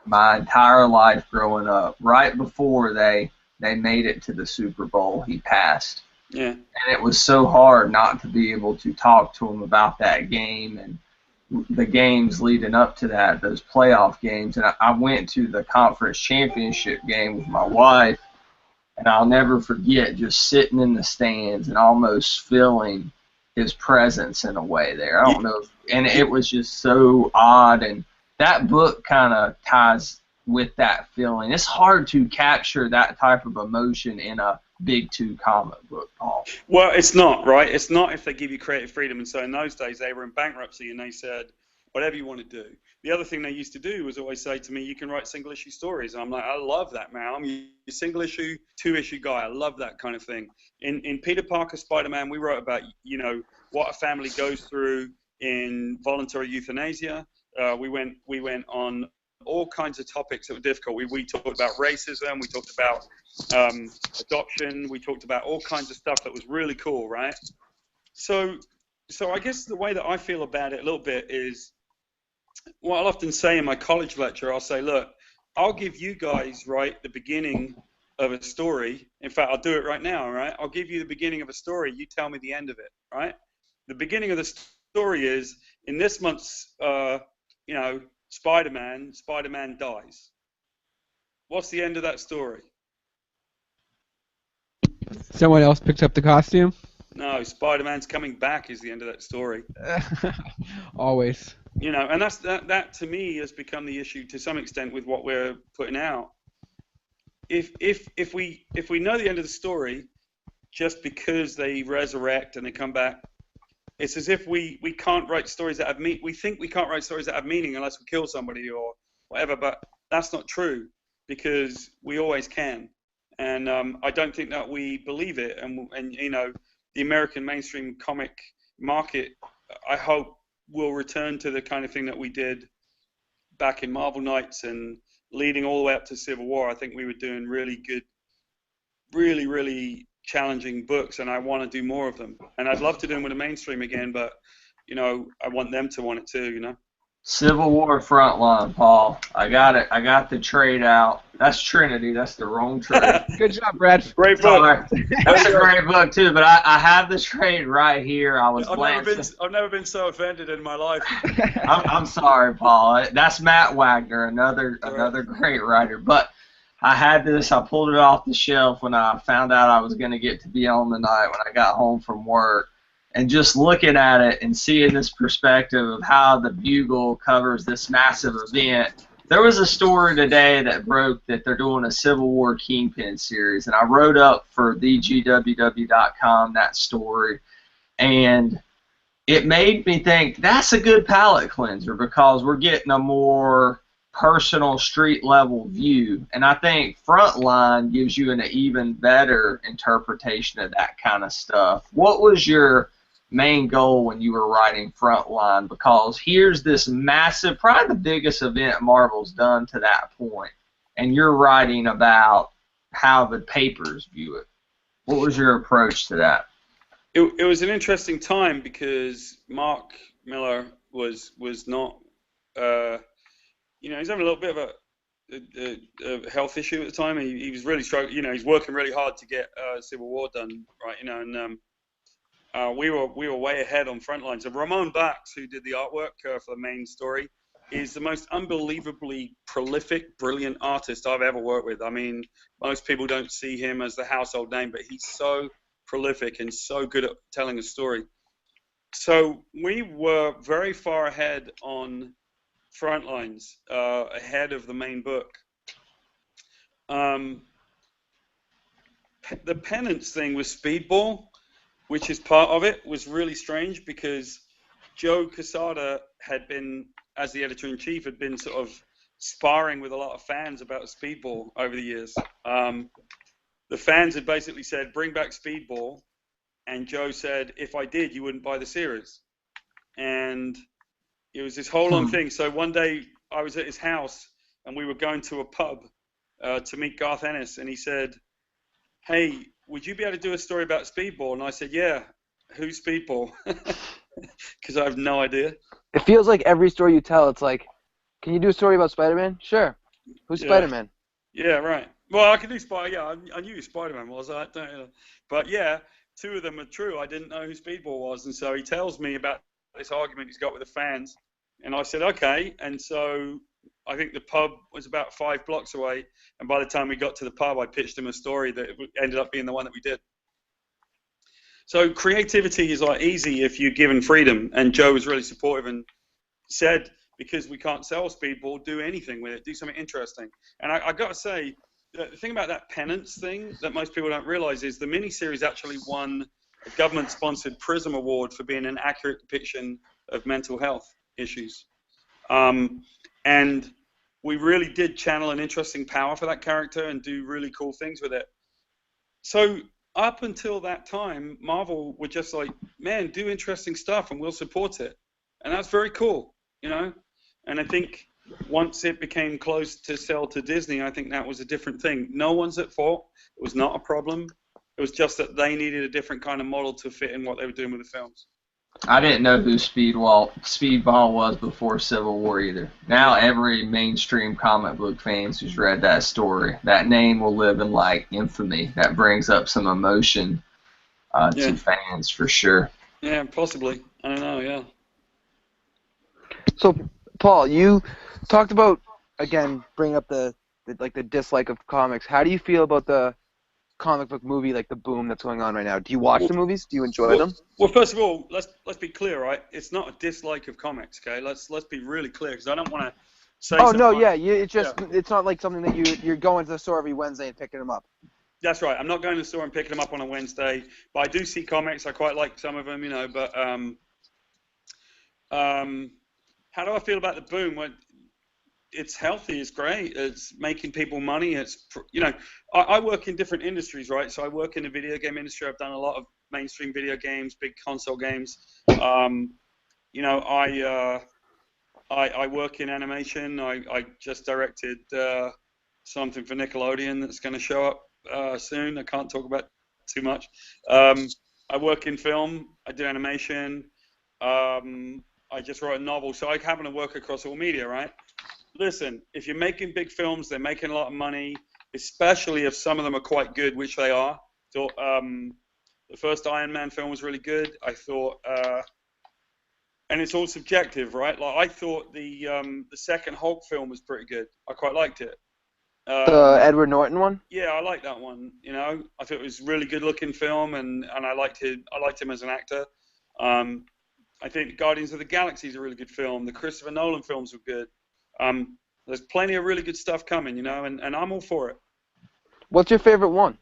S2: my entire life growing up. Right before they made it to the Super Bowl, he passed.
S1: Yeah.
S2: And it was so hard not to be able to talk to him about that game and the games leading up to that, those playoff games. And I went to the conference championship game with my wife, and I'll never forget just sitting in the stands and almost feeling his presence in a way there. I don't know. And it was just so odd. And that book kind of ties with that feeling. It's hard to capture that type of emotion in a big two comic book, Paul.
S1: Well, it's not, right? It's not if they give you creative freedom. And so in those days, they were in bankruptcy, and they said, whatever you want to do. The other thing they used to do was always say to me, you can write single-issue stories. And I'm like, I love that, man. I'm a single-issue, two-issue guy. I love that kind of thing. In Peter Parker Spider-Man, we wrote about, what a family goes through in voluntary euthanasia. We went on all kinds of topics that were difficult. We talked about racism. We talked about adoption. We talked about all kinds of stuff that was really cool, right? So I guess the way that I feel about it a little bit is what I'll often say in my college lecture. I'll say, look, I'll give you guys, right, the beginning of a story. In fact, I'll do it right now, right? I'll give you the beginning of a story. You tell me the end of it, right? The beginning of the story is in this month's, Spider-Man dies. What's the end of that story?
S4: Someone else picks up the costume?
S1: No, Spider-Man's coming back is the end of that story.
S4: Always.
S1: And that to me has become the issue to some extent with what we're putting out. If we know the end of the story, just because they resurrect and they come back, it's as if we can't write stories that have meaning. We think we can't write stories that have meaning unless we kill somebody or whatever, but that's not true because we always can. And I don't think that we believe it. And the American mainstream comic market, I hope, will return to the kind of thing that we did back in Marvel Knights and leading all the way up to Civil War. I think we were doing really good, really, really challenging books, and I want to do more of them. And I'd love to do them with the mainstream again, but, I want them to want it too,
S2: Civil War Frontline, Paul. I got it. I got the trade out. That's Trinity. That's the wrong trade.
S4: Good job, Brad.
S1: Great book.
S2: That's a great book, too, but I have the trade right here.
S1: I've never been so offended in my life.
S2: I'm sorry, Paul. That's Matt Wagner, another great writer. But I had this. I pulled it off the shelf when I found out I was going to get to be on the night when I got home from work. And just looking at it and seeing this perspective of how the Bugle covers this massive event. There was a story today that broke that they're doing a Civil War Kingpin series, and I wrote up for the GWW.com that story, and it made me think that's a good palate cleanser because we're getting a more personal street-level view, and I think Frontline gives you an even better interpretation of that kind of stuff. What was your main goal when you were writing Frontline? Because here's this massive, probably the biggest event Marvel's done to that point, and you're writing about how the papers view it. What was your approach to that?
S1: It was an interesting time because Mark Miller was not, he's having a little bit of a health issue at the time. He was really struggling. He's working really hard to get Civil War done, right? And we were way ahead on front lines. And Ramon Bax, who did the artwork for the main story, is the most unbelievably prolific, brilliant artist I've ever worked with. I mean, most people don't see him as the household name, but he's so prolific and so good at telling a story. So we were very far ahead on front lines, ahead of the main book. The penance thing with Speedball, which is part of it, was really strange because Joe Quesada had been, as the editor-in-chief, had been sort of sparring with a lot of fans about Speedball over the years. The fans had basically said, bring back Speedball, and Joe said, if I did, you wouldn't buy the series. And it was this whole long thing. So one day I was at his house, and we were going to a pub to meet Garth Ennis, and he said, hey, would you be able to do a story about Speedball? And I said, yeah, who's Speedball? Because I have no idea.
S3: It feels like every story you tell, it's like, can you do a story about Spider-Man? Sure. Who's Spider-Man?
S1: Yeah, right. Well, I can do Spider-Man. Yeah, I knew who Spider-Man was. But yeah, two of them are true. I didn't know who Speedball was. And so he tells me about this argument he's got with the fans. And I said, okay. And so I think the pub was about 5 blocks away. And by the time we got to the pub, I pitched him a story that ended up being the one that we did. So creativity is like easy if you're given freedom. And Joe was really supportive and said, because we can't sell Speedball, do anything with it, do something interesting. And I got to say, the thing about that penance thing that most people don't realize is the miniseries actually won a government-sponsored PRISM award for being an accurate depiction of mental health issues. And we really did channel an interesting power for that character and do really cool things with it. So up until that time, Marvel were just like, man, do interesting stuff and we'll support it. And that's very cool, you know? And I think once it became close to sell to Disney, I think that was a different thing. No one's at fault. It was not a problem. It was just that they needed a different kind of model to fit in what they were doing with the films.
S2: I didn't know who Speedball was before Civil War either. Now every mainstream comic book fan who's read that story, that name will live in like infamy. That brings up some emotion to fans for sure.
S1: Yeah, possibly. I don't know. Yeah.
S3: So, Paul, you talked about, again, bring up the dislike of comics. How do you feel about the comic book movie, like the boom that's going on right now? Do you watch the movies? Do you enjoy them?
S1: Well, first of all, let's be clear, right? It's not a dislike of comics, okay? Let's be really clear, because I don't want to say.
S3: Oh no, yeah, it's not like something that you're going to the store every Wednesday and picking them up.
S1: That's right. I'm not going to the store and picking them up on a Wednesday, but I do see comics. I quite like some of them, you know. But how do I feel about the boom? Well, it's healthy. It's great. It's making people money. It's, you know, I work in different industries, right? So I work in the video game industry. I've done a lot of mainstream video games, big console games. You know, I work in animation. I just directed something for Nickelodeon that's going to show up soon. I can't talk about too much. I work in film. I do animation. I just wrote a novel. So I happen to work across all media, right? Listen, if you're making big films, they're making a lot of money, especially if some of them are quite good, which they are. So, the first Iron Man film was really good. I thought, and it's all subjective, right? Like I thought the second Hulk film was pretty good. I quite liked it.
S3: The Edward Norton one?
S1: Yeah, I like that one. You know, I thought it was a really good looking film, and I liked him as an actor. I think Guardians of the Galaxy is a really good film. The Christopher Nolan films were good. There's plenty of really good stuff coming, you know, and I'm all for it.
S3: What's your favorite one?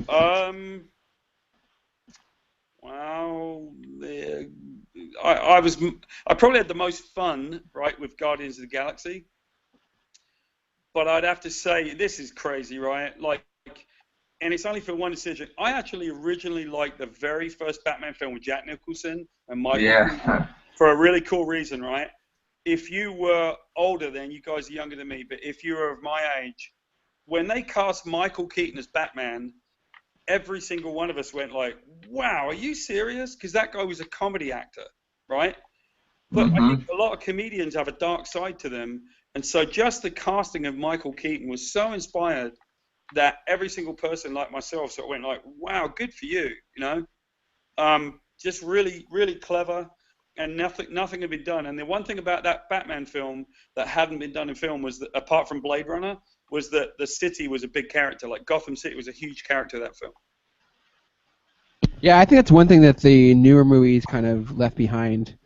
S1: Well, I probably had the most fun, right, with Guardians of the Galaxy. But I'd have to say, this is crazy, right? Like, and it's only for one decision. I actually originally liked the very first Batman film with Jack Nicholson and Michael Keaton for a really cool reason, right? If you were older then, you guys are younger than me, but if you were of my age, when they cast Michael Keaton as Batman, every single one of us went like, wow, are you serious? Because that guy was a comedy actor, right? But I think a lot of comedians have a dark side to them, And so just the casting of Michael Keaton was so inspired that every single person like myself sort of went like, wow, good for you, just really, really clever, and nothing had been done. And the one thing about that Batman film that hadn't been done in film was that, apart from Blade Runner, was that the city was a big character. Like Gotham City was a huge character of that film.
S4: Yeah, I think that's one thing that the newer movies kind of left behind.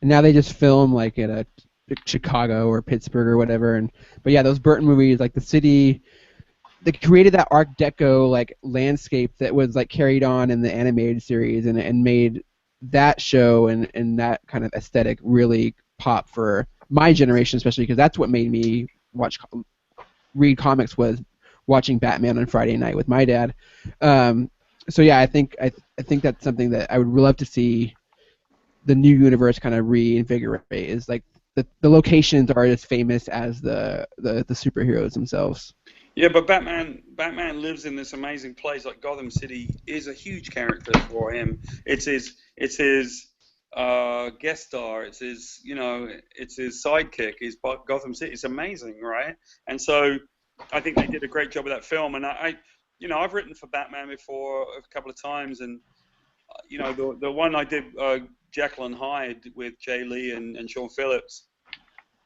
S4: And now they just film like at Chicago or Pittsburgh or whatever. But yeah, those Burton movies, like the city, they created that Art Deco like landscape that was like carried on in the animated series and made that show and that kind of aesthetic really pop for my generation, especially because that's what made me read comics, was watching Batman on Friday night with my dad. So yeah, I think that's something that I would love to see the new universe kind of reinvigorate, is like the locations are as famous as the superheroes themselves.
S1: Yeah, but Batman lives in this amazing place. Like Gotham City is a huge character for him. It's his guest star. It's his sidekick. Gotham City. It's amazing, right? And so I think they did a great job with that film. And I've written for Batman before a couple of times, and the one I did, Jekyll and Hyde with Jay Lee and Sean Phillips,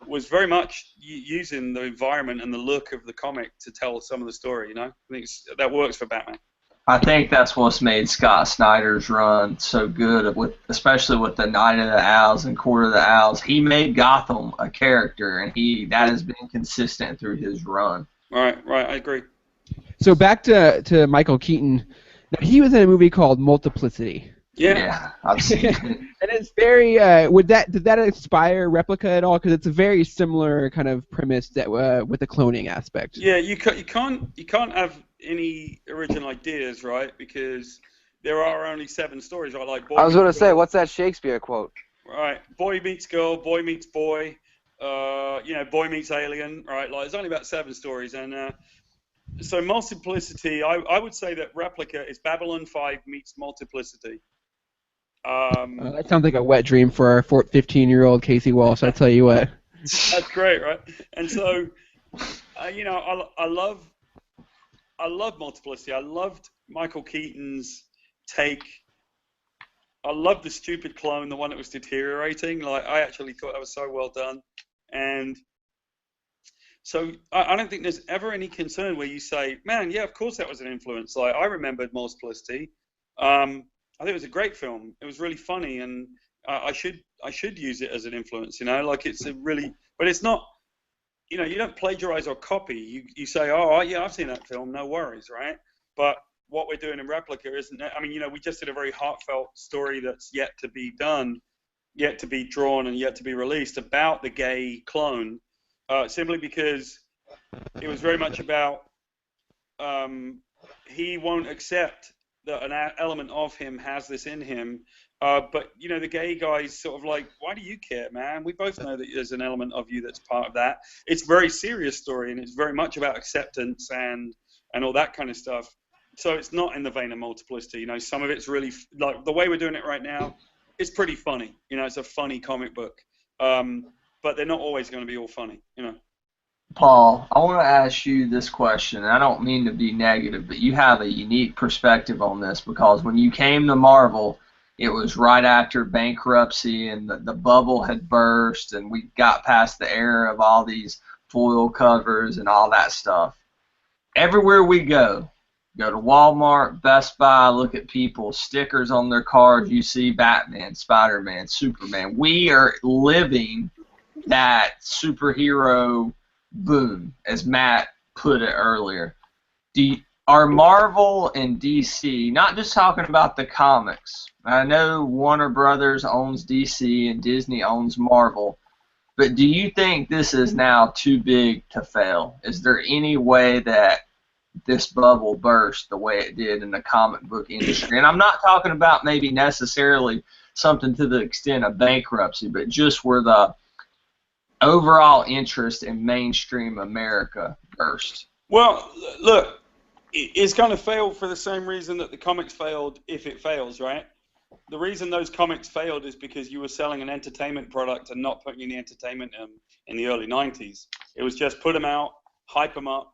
S1: was very much using the environment and the look of the comic to tell some of the story. I think that works for Batman.
S2: I think that's what's made Scott Snyder's run so good, especially with the Night of the Owls and Court of the Owls. He made Gotham a character, and that has been consistent through his run.
S1: Right, I agree.
S4: So back to Michael Keaton. Now, he was in a movie called Multiplicity.
S1: Yeah,
S2: I've seen it.
S4: And it's very. Did that inspire Replica at all? Because it's a very similar kind of premise that with the cloning aspect.
S1: Yeah, you can't have any original ideas, right? Because there are only 7 stories, right? Like
S3: I was going to say, what's that Shakespeare quote?
S1: Right, boy meets girl, boy meets boy, boy meets alien, right? Like there's only about 7 stories, and so Multiplicity, I would say that Replica is Babylon 5 meets Multiplicity.
S4: That sounds like a wet dream for our 15-year-old Casey Walsh. I tell you what.
S1: That's great, right? And so, I love Multiplicity. I loved Michael Keaton's take. I loved the stupid clone, the one that was deteriorating. Like I actually thought that was so well done, and so I don't think there's ever any concern where you say, man, yeah, of course that was an influence. Like I remembered Multiplicity. I think it was a great film. It was really funny, and I should use it as an influence. Like it's a really, but it's not. You don't plagiarize or copy. You say, oh yeah, I've seen that film. No worries, right? But what we're doing in Replica isn't. I mean, we just did a very heartfelt story that's yet to be done, yet to be drawn, and yet to be released about the gay clone. Simply because it was very much about he won't accept that an element of him has this in him, but the gay guy's sort of like, why do you care, man? We both know that there's an element of you that's part of that. It's a very serious story, and it's very much about acceptance and all that kind of stuff. So it's not in the vein of Multiplicity. Some of it's really like the way we're doing it right now. It's pretty funny. It's a funny comic book. But they're not always going to be all funny,
S2: Paul, I want to ask you this question, and I don't mean to be negative, but you have a unique perspective on this, because when you came to Marvel, it was right after bankruptcy, and the bubble had burst, and we got past the era of all these foil covers and all that stuff. Everywhere we go to Walmart, Best Buy, look at people, stickers on their cars, you see Batman, Spider-Man, Superman. We are living that superhero boom, as Matt put it earlier. Are Marvel and DC, not just talking about the comics, I know Warner Brothers owns DC and Disney owns Marvel, but do you think this is now too big to fail? Is there any way that this bubble burst the way it did in the comic book industry? And I'm not talking about maybe necessarily something to the extent of bankruptcy, but just where the overall interest in mainstream America burst.
S1: Well, look, it's going to fail for the same reason that the comics failed if it fails, right? the reason those comics failed is because you were selling an entertainment product and not putting any entertainment in the early 90s. It was just put them out, hype them up,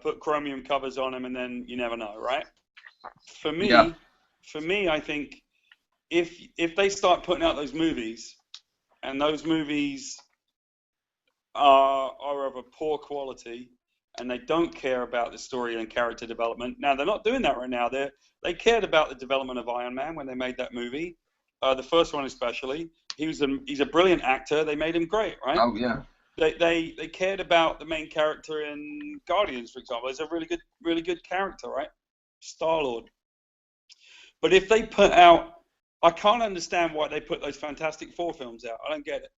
S1: put chromium covers on them, and then you never know, right? For me, I think if they start putting out those movies, and those movies are of a poor quality, and they don't care about the story and character development. Now, they're not doing that right now. They cared about the development of Iron Man when they made that movie. The first one especially. He's a brilliant actor. They made him great, right?
S2: Oh, yeah.
S1: They cared about the main character in Guardians, for example. He's a really good character, right? Star-Lord. But if they put out, I can't understand why they put those Fantastic Four films out. I don't get it.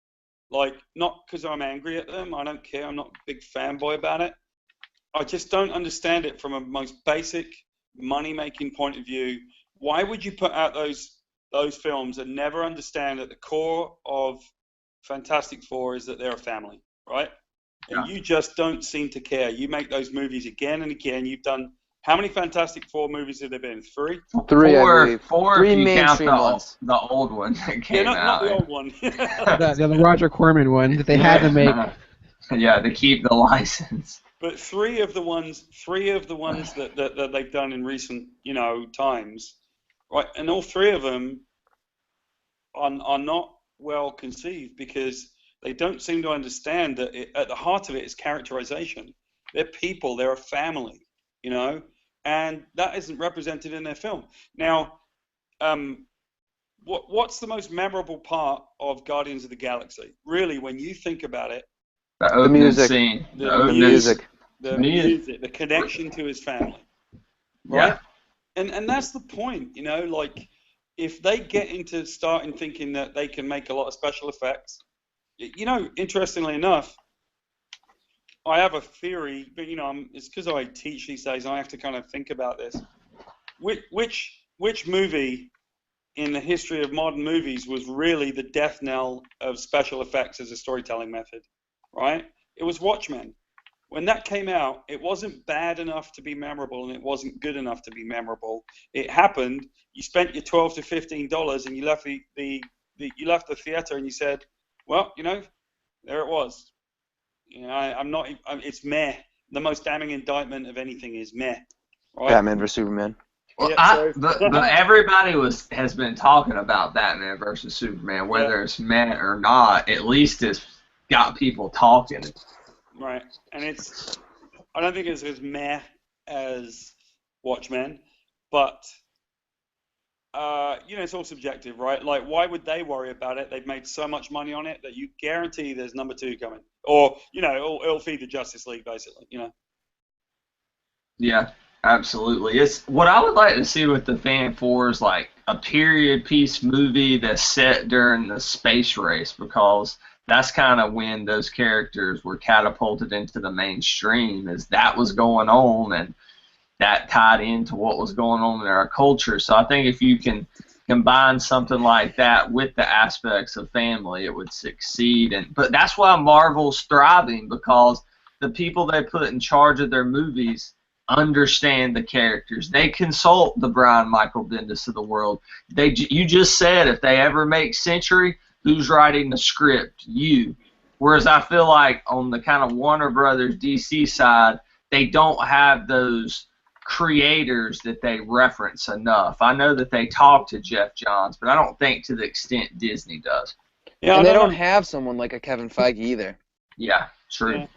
S1: Like, not because I'm angry at them. I don't care. I'm not a big fanboy about it. I just don't understand it from a most basic money-making point of view. Why would you put out those films and never understand that the core of Fantastic Four is that they're a family, right?
S2: Yeah.
S1: And you just don't seem to care. You make those movies again and again. You've done, how many Fantastic Four movies have there been? Three?
S3: Three, I believe.
S2: Four
S3: Three
S2: if you count
S3: mainstream ones.
S2: the old one that came out.
S1: Not the old one.
S4: the Roger Corman one that they had to make.
S2: Yeah, to keep the license.
S1: But three of the ones that they've done in recent, times, right? And all three of them are not well conceived because they don't seem to understand that at the heart of it is characterization. They're people. They're a family, and that isn't represented in their film. Now, what's the most memorable part of Guardians of the Galaxy? Really, when you think about it,
S2: The opening
S3: music.
S2: scene.
S1: The
S3: music.
S1: The music, the connection to his family, right?
S2: Yeah.
S1: And that's the point, like if they get into starting thinking that they can make a lot of special effects, interestingly enough, I have a theory, but it's because I teach these days, and I have to kind of think about this. Which movie in the history of modern movies was really the death knell of special effects as a storytelling method, right? It was Watchmen. When that came out, it wasn't bad enough to be memorable, and it wasn't good enough to be memorable. It happened. You spent your $12 to $15, and you left you left the theater, and you said, "Well, there it was." It's meh. The most damning indictment of anything is meh. Right?
S3: Batman vs Superman.
S2: Well, but everybody has been talking about Batman versus Superman, whether it's meh or not. At least it's got people talking.
S1: Right, and I don't think it's as meh as Watchmen, but it's all subjective, right? Like, why would they worry about it? They've made so much money on it that you guarantee there's number 2 coming, or it'll feed the Justice League, basically,
S2: Yeah, absolutely. It's what I would like to see with the Fan Four is like a period piece movie that's set during the space race, because that's kind of when those characters were catapulted into the mainstream, as that was going on, and that tied into what was going on in our culture. So I think if you can combine something like that with the aspects of family, it would succeed. But that's why Marvel's thriving, because the people they put in charge of their movies understand the characters. They consult the Brian Michael Bendis of the world. You just said if they ever make Century, who's writing the script? You. Whereas I feel like on the kind of Warner Brothers DC side, they don't have those creators that they reference enough. I know that they talk to Jeff Johns, but I don't think to the extent Disney does.
S3: Yeah, and they don't have someone like a Kevin Feige either.
S2: Yeah, true.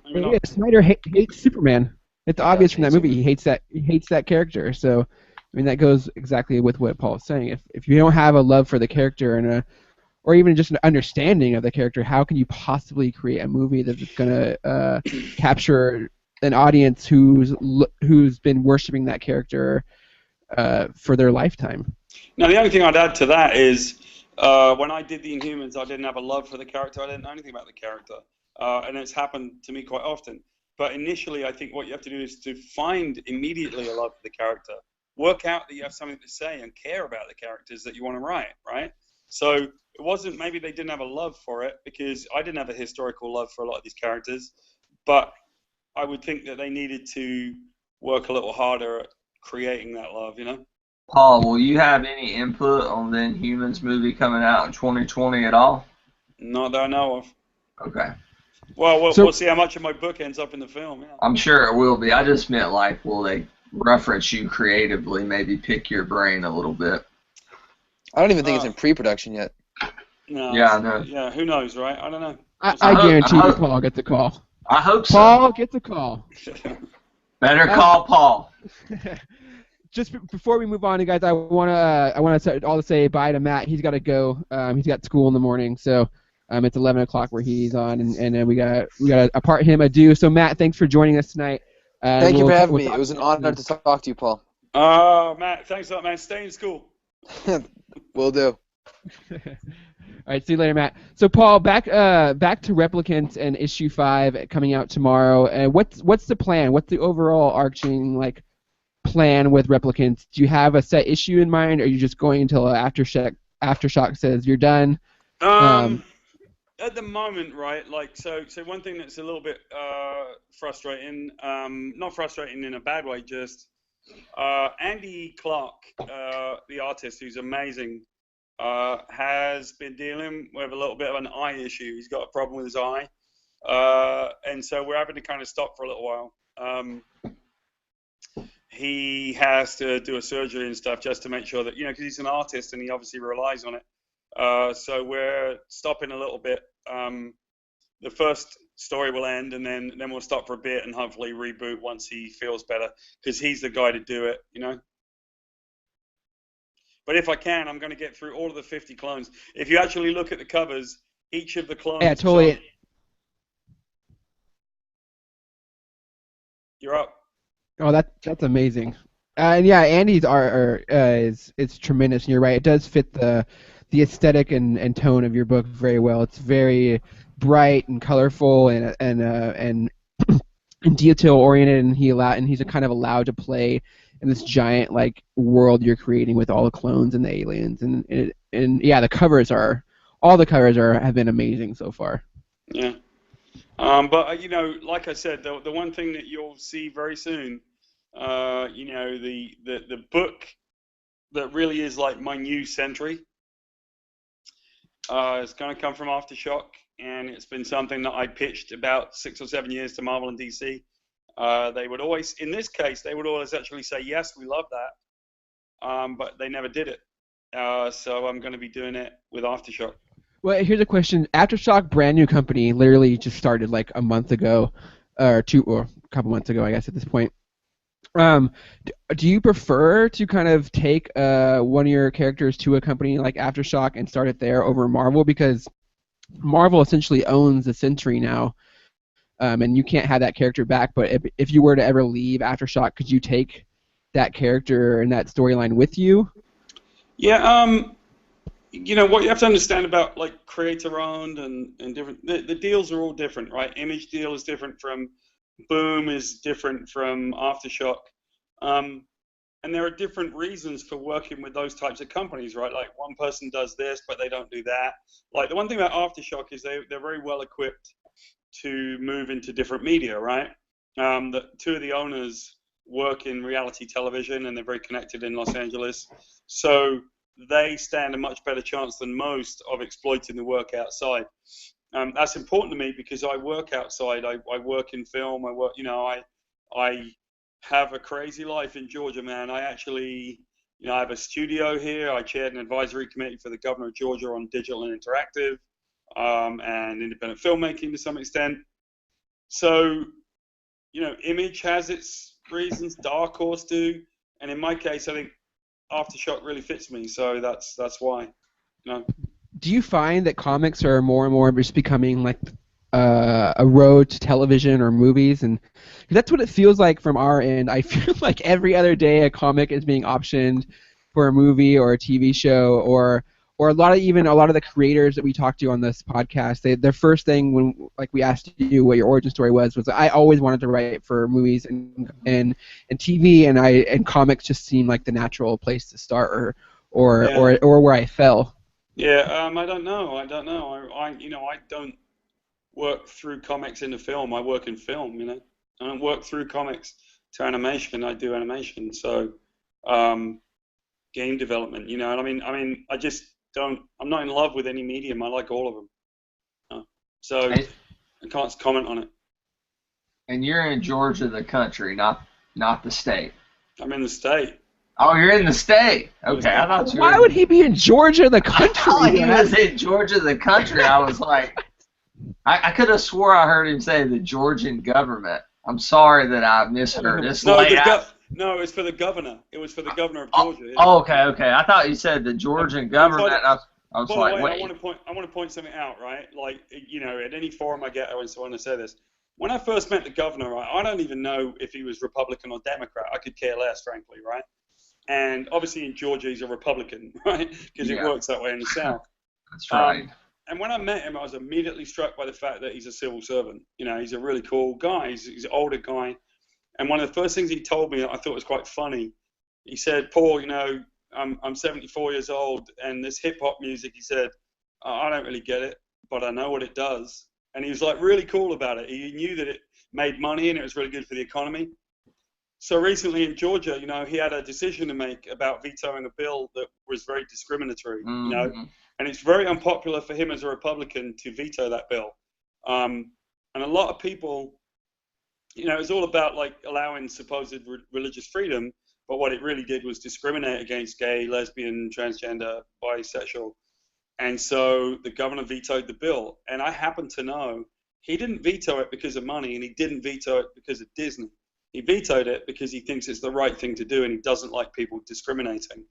S4: Yeah, Snyder hates Superman. It's obvious from that movie he hates that character. So, that goes exactly with what Paul is saying. If you don't have a love for the character and or even just an understanding of the character, how can you possibly create a movie that's going to capture an audience who's been worshiping that character for their lifetime?
S1: Now, the only thing I'd add to that is when I did The Inhumans, I didn't have a love for the character. I didn't know anything about the character. And it's happened to me quite often. But initially, I think what you have to do is to find immediately a love for the character. Work out that you have something to say and care about the characters that you want to write, right? So it wasn't, maybe they didn't have a love for it, because I didn't have a historical love for a lot of these characters. But I would think that they needed to work a little harder at creating that love,
S2: Paul, will you have any input on the Inhumans movie coming out in 2020 at all?
S1: Not that I know of.
S2: Okay.
S1: Well,
S4: So-
S1: we'll see how much of my book ends up in the film. Yeah.
S2: I'm sure it will be. I just meant, like, will they reference you creatively, maybe pick your brain a little bit?
S3: I don't even think it's in pre-production yet.
S1: No.
S2: Yeah, I know.
S1: Yeah, who knows, right? I don't know.
S4: I guarantee you Paul gets a call.
S2: I hope so.
S4: Paul gets a call.
S2: Better call Paul.
S4: Just before we move on, you guys, I want to all to say bye to Matt. He's got to go. He's got school in the morning, so it's 11 o'clock where he's on, and then we got a part him adieu. So Matt, thanks for joining us tonight.
S3: Thank you for having me. It was an honor to talk to you, Paul.
S1: Oh, Matt, thanks a lot, man. Stay in school.
S3: Will do.
S4: All right, see you later, Matt. So Paul, back to Replicants and issue 5 coming out tomorrow. And what's the plan? What's the overall arching plan with Replicants? Do you have a set issue in mind, or are you just going until Aftershock says you're done?
S1: At the moment, right, so one thing that's a little bit frustrating, not frustrating in a bad way, just Andy Clark, the artist who's amazing, has been dealing with a little bit of an eye issue. He's got a problem with his eye, and so we're having to kind of stop for a little while. He has to do a surgery and stuff just to make sure that, because he's an artist and he obviously relies on it. So we're stopping a little bit. The first story will end, and then we'll stop for a bit and hopefully reboot once he feels better, because he's the guy to do it, But if I can, I'm going to get through all of the 50 clones. If you actually look at the covers, each of the clones...
S4: Yeah, totally.
S1: You're up.
S4: Oh, that's amazing. And yeah, Andy's art is tremendous. And you're right; it does fit the aesthetic and tone of your book very well. It's very bright and colorful and detail oriented, and he's kind of allowed to play in this giant world you're creating with all the clones and the aliens. And yeah, all the covers have been amazing so far.
S1: Yeah. But like I said, the one thing that you'll see very soon, the book that really is like my new century, is going to come from Aftershock, and it's been something that I pitched about 6 or 7 years to Marvel and DC. They would always, in this case, actually say, yes, we love that, but they never did it. So I'm going to be doing it with Aftershock.
S4: Well, here's a question. Aftershock, brand new company, literally just started a month ago, or a couple months ago, I guess, at this point. Do you prefer to kind of take one of your characters to a company like Aftershock and start it there over Marvel? Because Marvel essentially owns the Century now, and you can't have that character back. But if you were to ever leave Aftershock, could you take that character and that storyline with you?
S1: Yeah, what you have to understand about creator-owned and different, the deals are all different, right? Image deal is different from Boom, is different from Aftershock, and there are different reasons for working with those types of companies, right? Like one person does this, but they don't do that. Like the one thing about Aftershock is they're very well equipped to move into different media, right? The two of the owners work in reality television, and they're very connected in Los Angeles, so they stand a much better chance than most of exploiting the work outside. That's important to me because I work outside. I work in film. I have a crazy life in Georgia, man. I actually, I have a studio here. I chaired an advisory committee for the governor of Georgia on digital and interactive, and independent filmmaking to some extent. So, Image has its reasons. Dark Horse do, and in my case, I think Aftershock really fits me. So that's why.
S4: Do you find that comics are more and more just becoming a road to television or movies? And that's what it feels like from our end. I feel like every other day a comic is being optioned for a movie or a TV show, or a lot of the creators that we talked to on this podcast. Their first thing when we asked you what your origin story was I always wanted to write for movies and TV, and comics just seemed like the natural place to start or where I fell.
S1: Yeah, I don't know. I don't work through comics into film. I work in film. I don't work through comics to animation. I do animation. So, game development. You know, and I mean, I just don't. I'm not in love with any medium. I like all of them. So I can't comment on it.
S2: And you're in Georgia, the country, not the state.
S1: I'm in the state.
S2: Oh, you're in the state. Okay, I thought you were.
S4: Why would he be in Georgia, the country?
S2: Oh, he was in Georgia, the country. I was like, I could have swore I heard him say the Georgian government. I'm sorry that I misheard.
S1: No, it's for the governor. It was for the governor of Georgia.
S2: Oh, okay. I thought you said the Georgian government. I was like,
S1: wait.
S2: wait.
S1: I want to point something out, right? Like, you know, at any forum I get, I want to say this. When I first met the governor, right, I don't even know if he was Republican or Democrat. I could care less, frankly, right? And obviously in Georgia, he's a Republican, right? Because it works that way in the South.
S2: That's right.
S1: And when I met him, I was immediately struck by the fact that he's a civil servant. You know, he's a really cool guy. He's an older guy. And one of the first things he told me that I thought was quite funny, he said, Paul, you know, I'm 74 years old, and this hip-hop music, he said, I don't really get it, but I know what it does. And he was like really cool about it. He knew that it made money and it was really good for the economy. So recently in Georgia, you know, he had a decision to make about vetoing a bill that was very discriminatory, you know, and it's very unpopular for him as a Republican to veto that bill. And a lot of people, you know, it's all about like allowing supposed religious freedom, but what it really did was discriminate against gay, lesbian, transgender, bisexual. And so the governor vetoed the bill. And I happen to know he didn't veto it because of money, and he didn't veto it because of Disney. He vetoed it because he thinks it's the right thing to do, and he doesn't like people discriminating.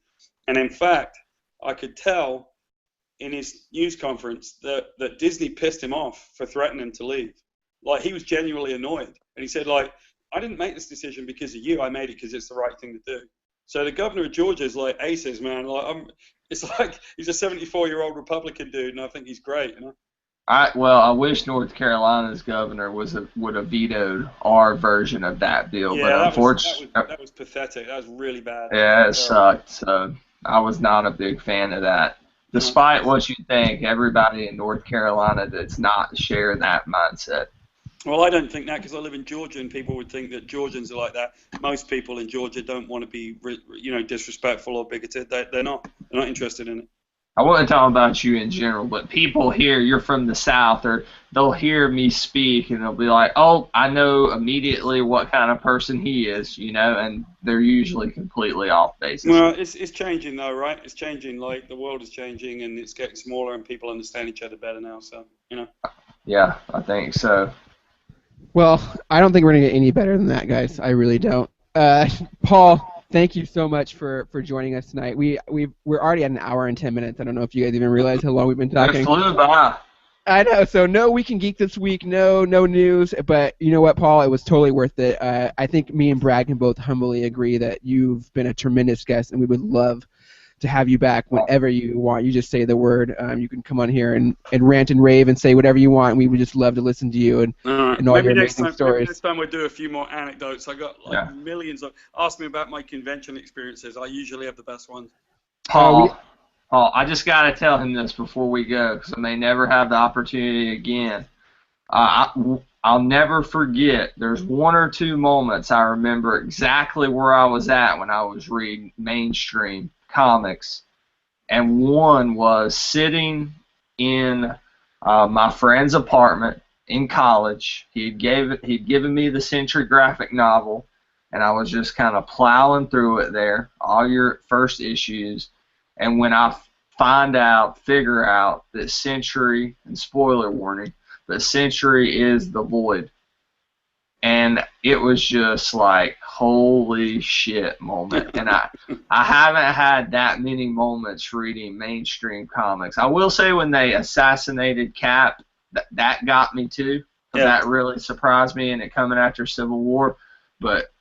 S1: And in fact, I could tell in his news conference that Disney pissed him off for threatening to leave. Like, he was genuinely annoyed. And he said, like, I didn't make this decision because of you. I made it because it's the right thing to do. So the governor of Georgia is like aces, man. Like, it's like he's a 74-year-old Republican dude, and I think he's great, you know.
S2: I wish North Carolina's governor would have vetoed our version of that bill,
S1: Yeah,
S2: but unfortunately,
S1: that was pathetic. That was really bad.
S2: Yeah, it sucked. So I was not a big fan of that. Despite what you think, everybody in North Carolina does not share that mindset.
S1: Well, I don't think that because I live in Georgia, and people would think that Georgians are like that. Most people in Georgia don't want to be, you know, disrespectful or bigoted. They're not interested in it.
S2: I wasn't talking about you in general, but people here, you're from the South, or they'll hear me speak, and they'll be like, oh, I know immediately what kind of person he is, you know, and they're usually completely off base.
S1: Well, it's changing, though, right? It's changing. Like, the world is changing, and it's getting smaller, and people understand each other better now, so, you know.
S2: Yeah, I think so.
S4: Well, I don't think we're going to get any better than that, guys. I really don't. Paul, thank you so much for joining us tonight. We're already at an hour and 10 minutes. I don't know if you guys even realize how long we've been talking.
S2: It flew by.
S4: I know. So no Week in Geek this week. No news. But you know what, Paul? It was totally worth it. I think me and Brad can both humbly agree that you've been a tremendous guest, and we would love to have you back whenever you want. You just say the word. You can come on here and rant and rave and say whatever you want, and we would just love to listen to you and all your amazing stories.
S1: Maybe next time we'll do a few more anecdotes. I got millions of. Ask me about my convention experiences. I usually have the best ones.
S2: Paul, I just got to tell him this before we go, because I may never have the opportunity again. I'll never forget. There's one or two moments I remember exactly where I was at when I was reading mainstream comics, and one was sitting in my friend's apartment in college. He'd given me the Century graphic novel, and I was just kind of plowing through it there, all your first issues, and when I figure out that Century, and spoiler warning, that Century is the Void. And it was just like, holy shit moment. And I haven't had that many moments reading mainstream comics. I will say when they assassinated Cap, that got me too. Yeah. That really surprised me, and it coming after Civil War. But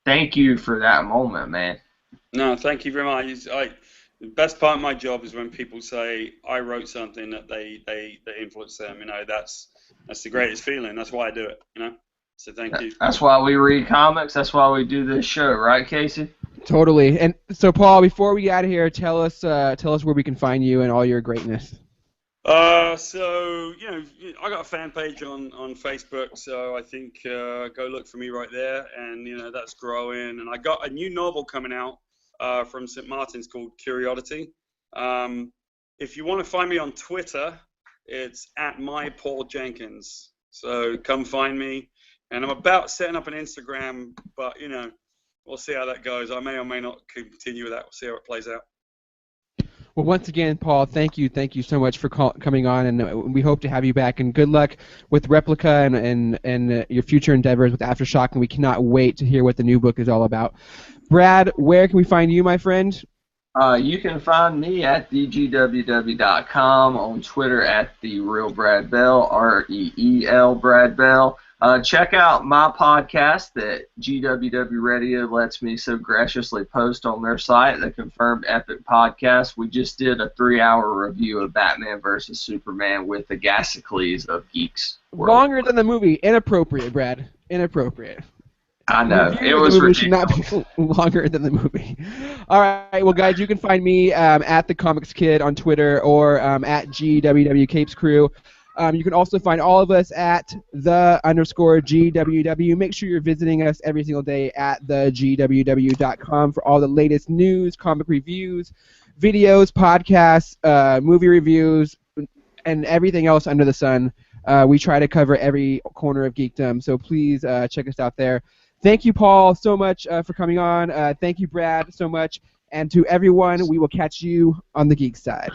S2: thank you for that moment, man.
S1: No, thank you very much. The best part of my job is when people say I wrote something that they influenced them. You know, that's the greatest feeling. That's why I do it. You know. So thank you.
S2: That's why we read comics. That's why we do this show, right, Casey?
S4: Totally. And so, Paul, before we get out of here, tell us where we can find you and all your greatness.
S1: So you know, I got a fan page on Facebook, so I think go look for me right there, and you know that's growing. And I got a new novel coming out from St. Martin's called Curiosity. If you want to find me on Twitter, it's at my Paul Jenkins. So come find me. And I'm about setting up an Instagram, but, you know, we'll see how that goes. I may or may not continue with that. We'll see how it plays out.
S4: Well, once again, Paul, thank you so much for coming on, and we hope to have you back. And good luck with Replica and your future endeavors with Aftershock. And we cannot wait to hear what the new book is all about. Brad, where can we find you, my friend?
S2: You can find me at thegww.com, on Twitter at TheRealBradBell, REEL Brad Bell. Check out my podcast that GWW Radio lets me so graciously post on their site, the Confirmed Epic Podcast. We just did a 3-hour review of Batman vs. Superman with the Gasicles of Geeks.
S4: Longer than the movie. Inappropriate, Brad. Inappropriate.
S2: I know.
S4: It was ridiculous. Should not be longer than the movie. All right. Well, guys, you can find me at The Comics Kid on Twitter or at GWW Capes Crew. You can also find all of us at _GWW. Make sure you're visiting us every single day at thegww.com for all the latest news, comic reviews, videos, podcasts, movie reviews, and everything else under the sun. We try to cover every corner of geekdom, so please check us out there. Thank you, Paul, so much for coming on. Thank you, Brad, so much. And to everyone, we will catch you on the geek side.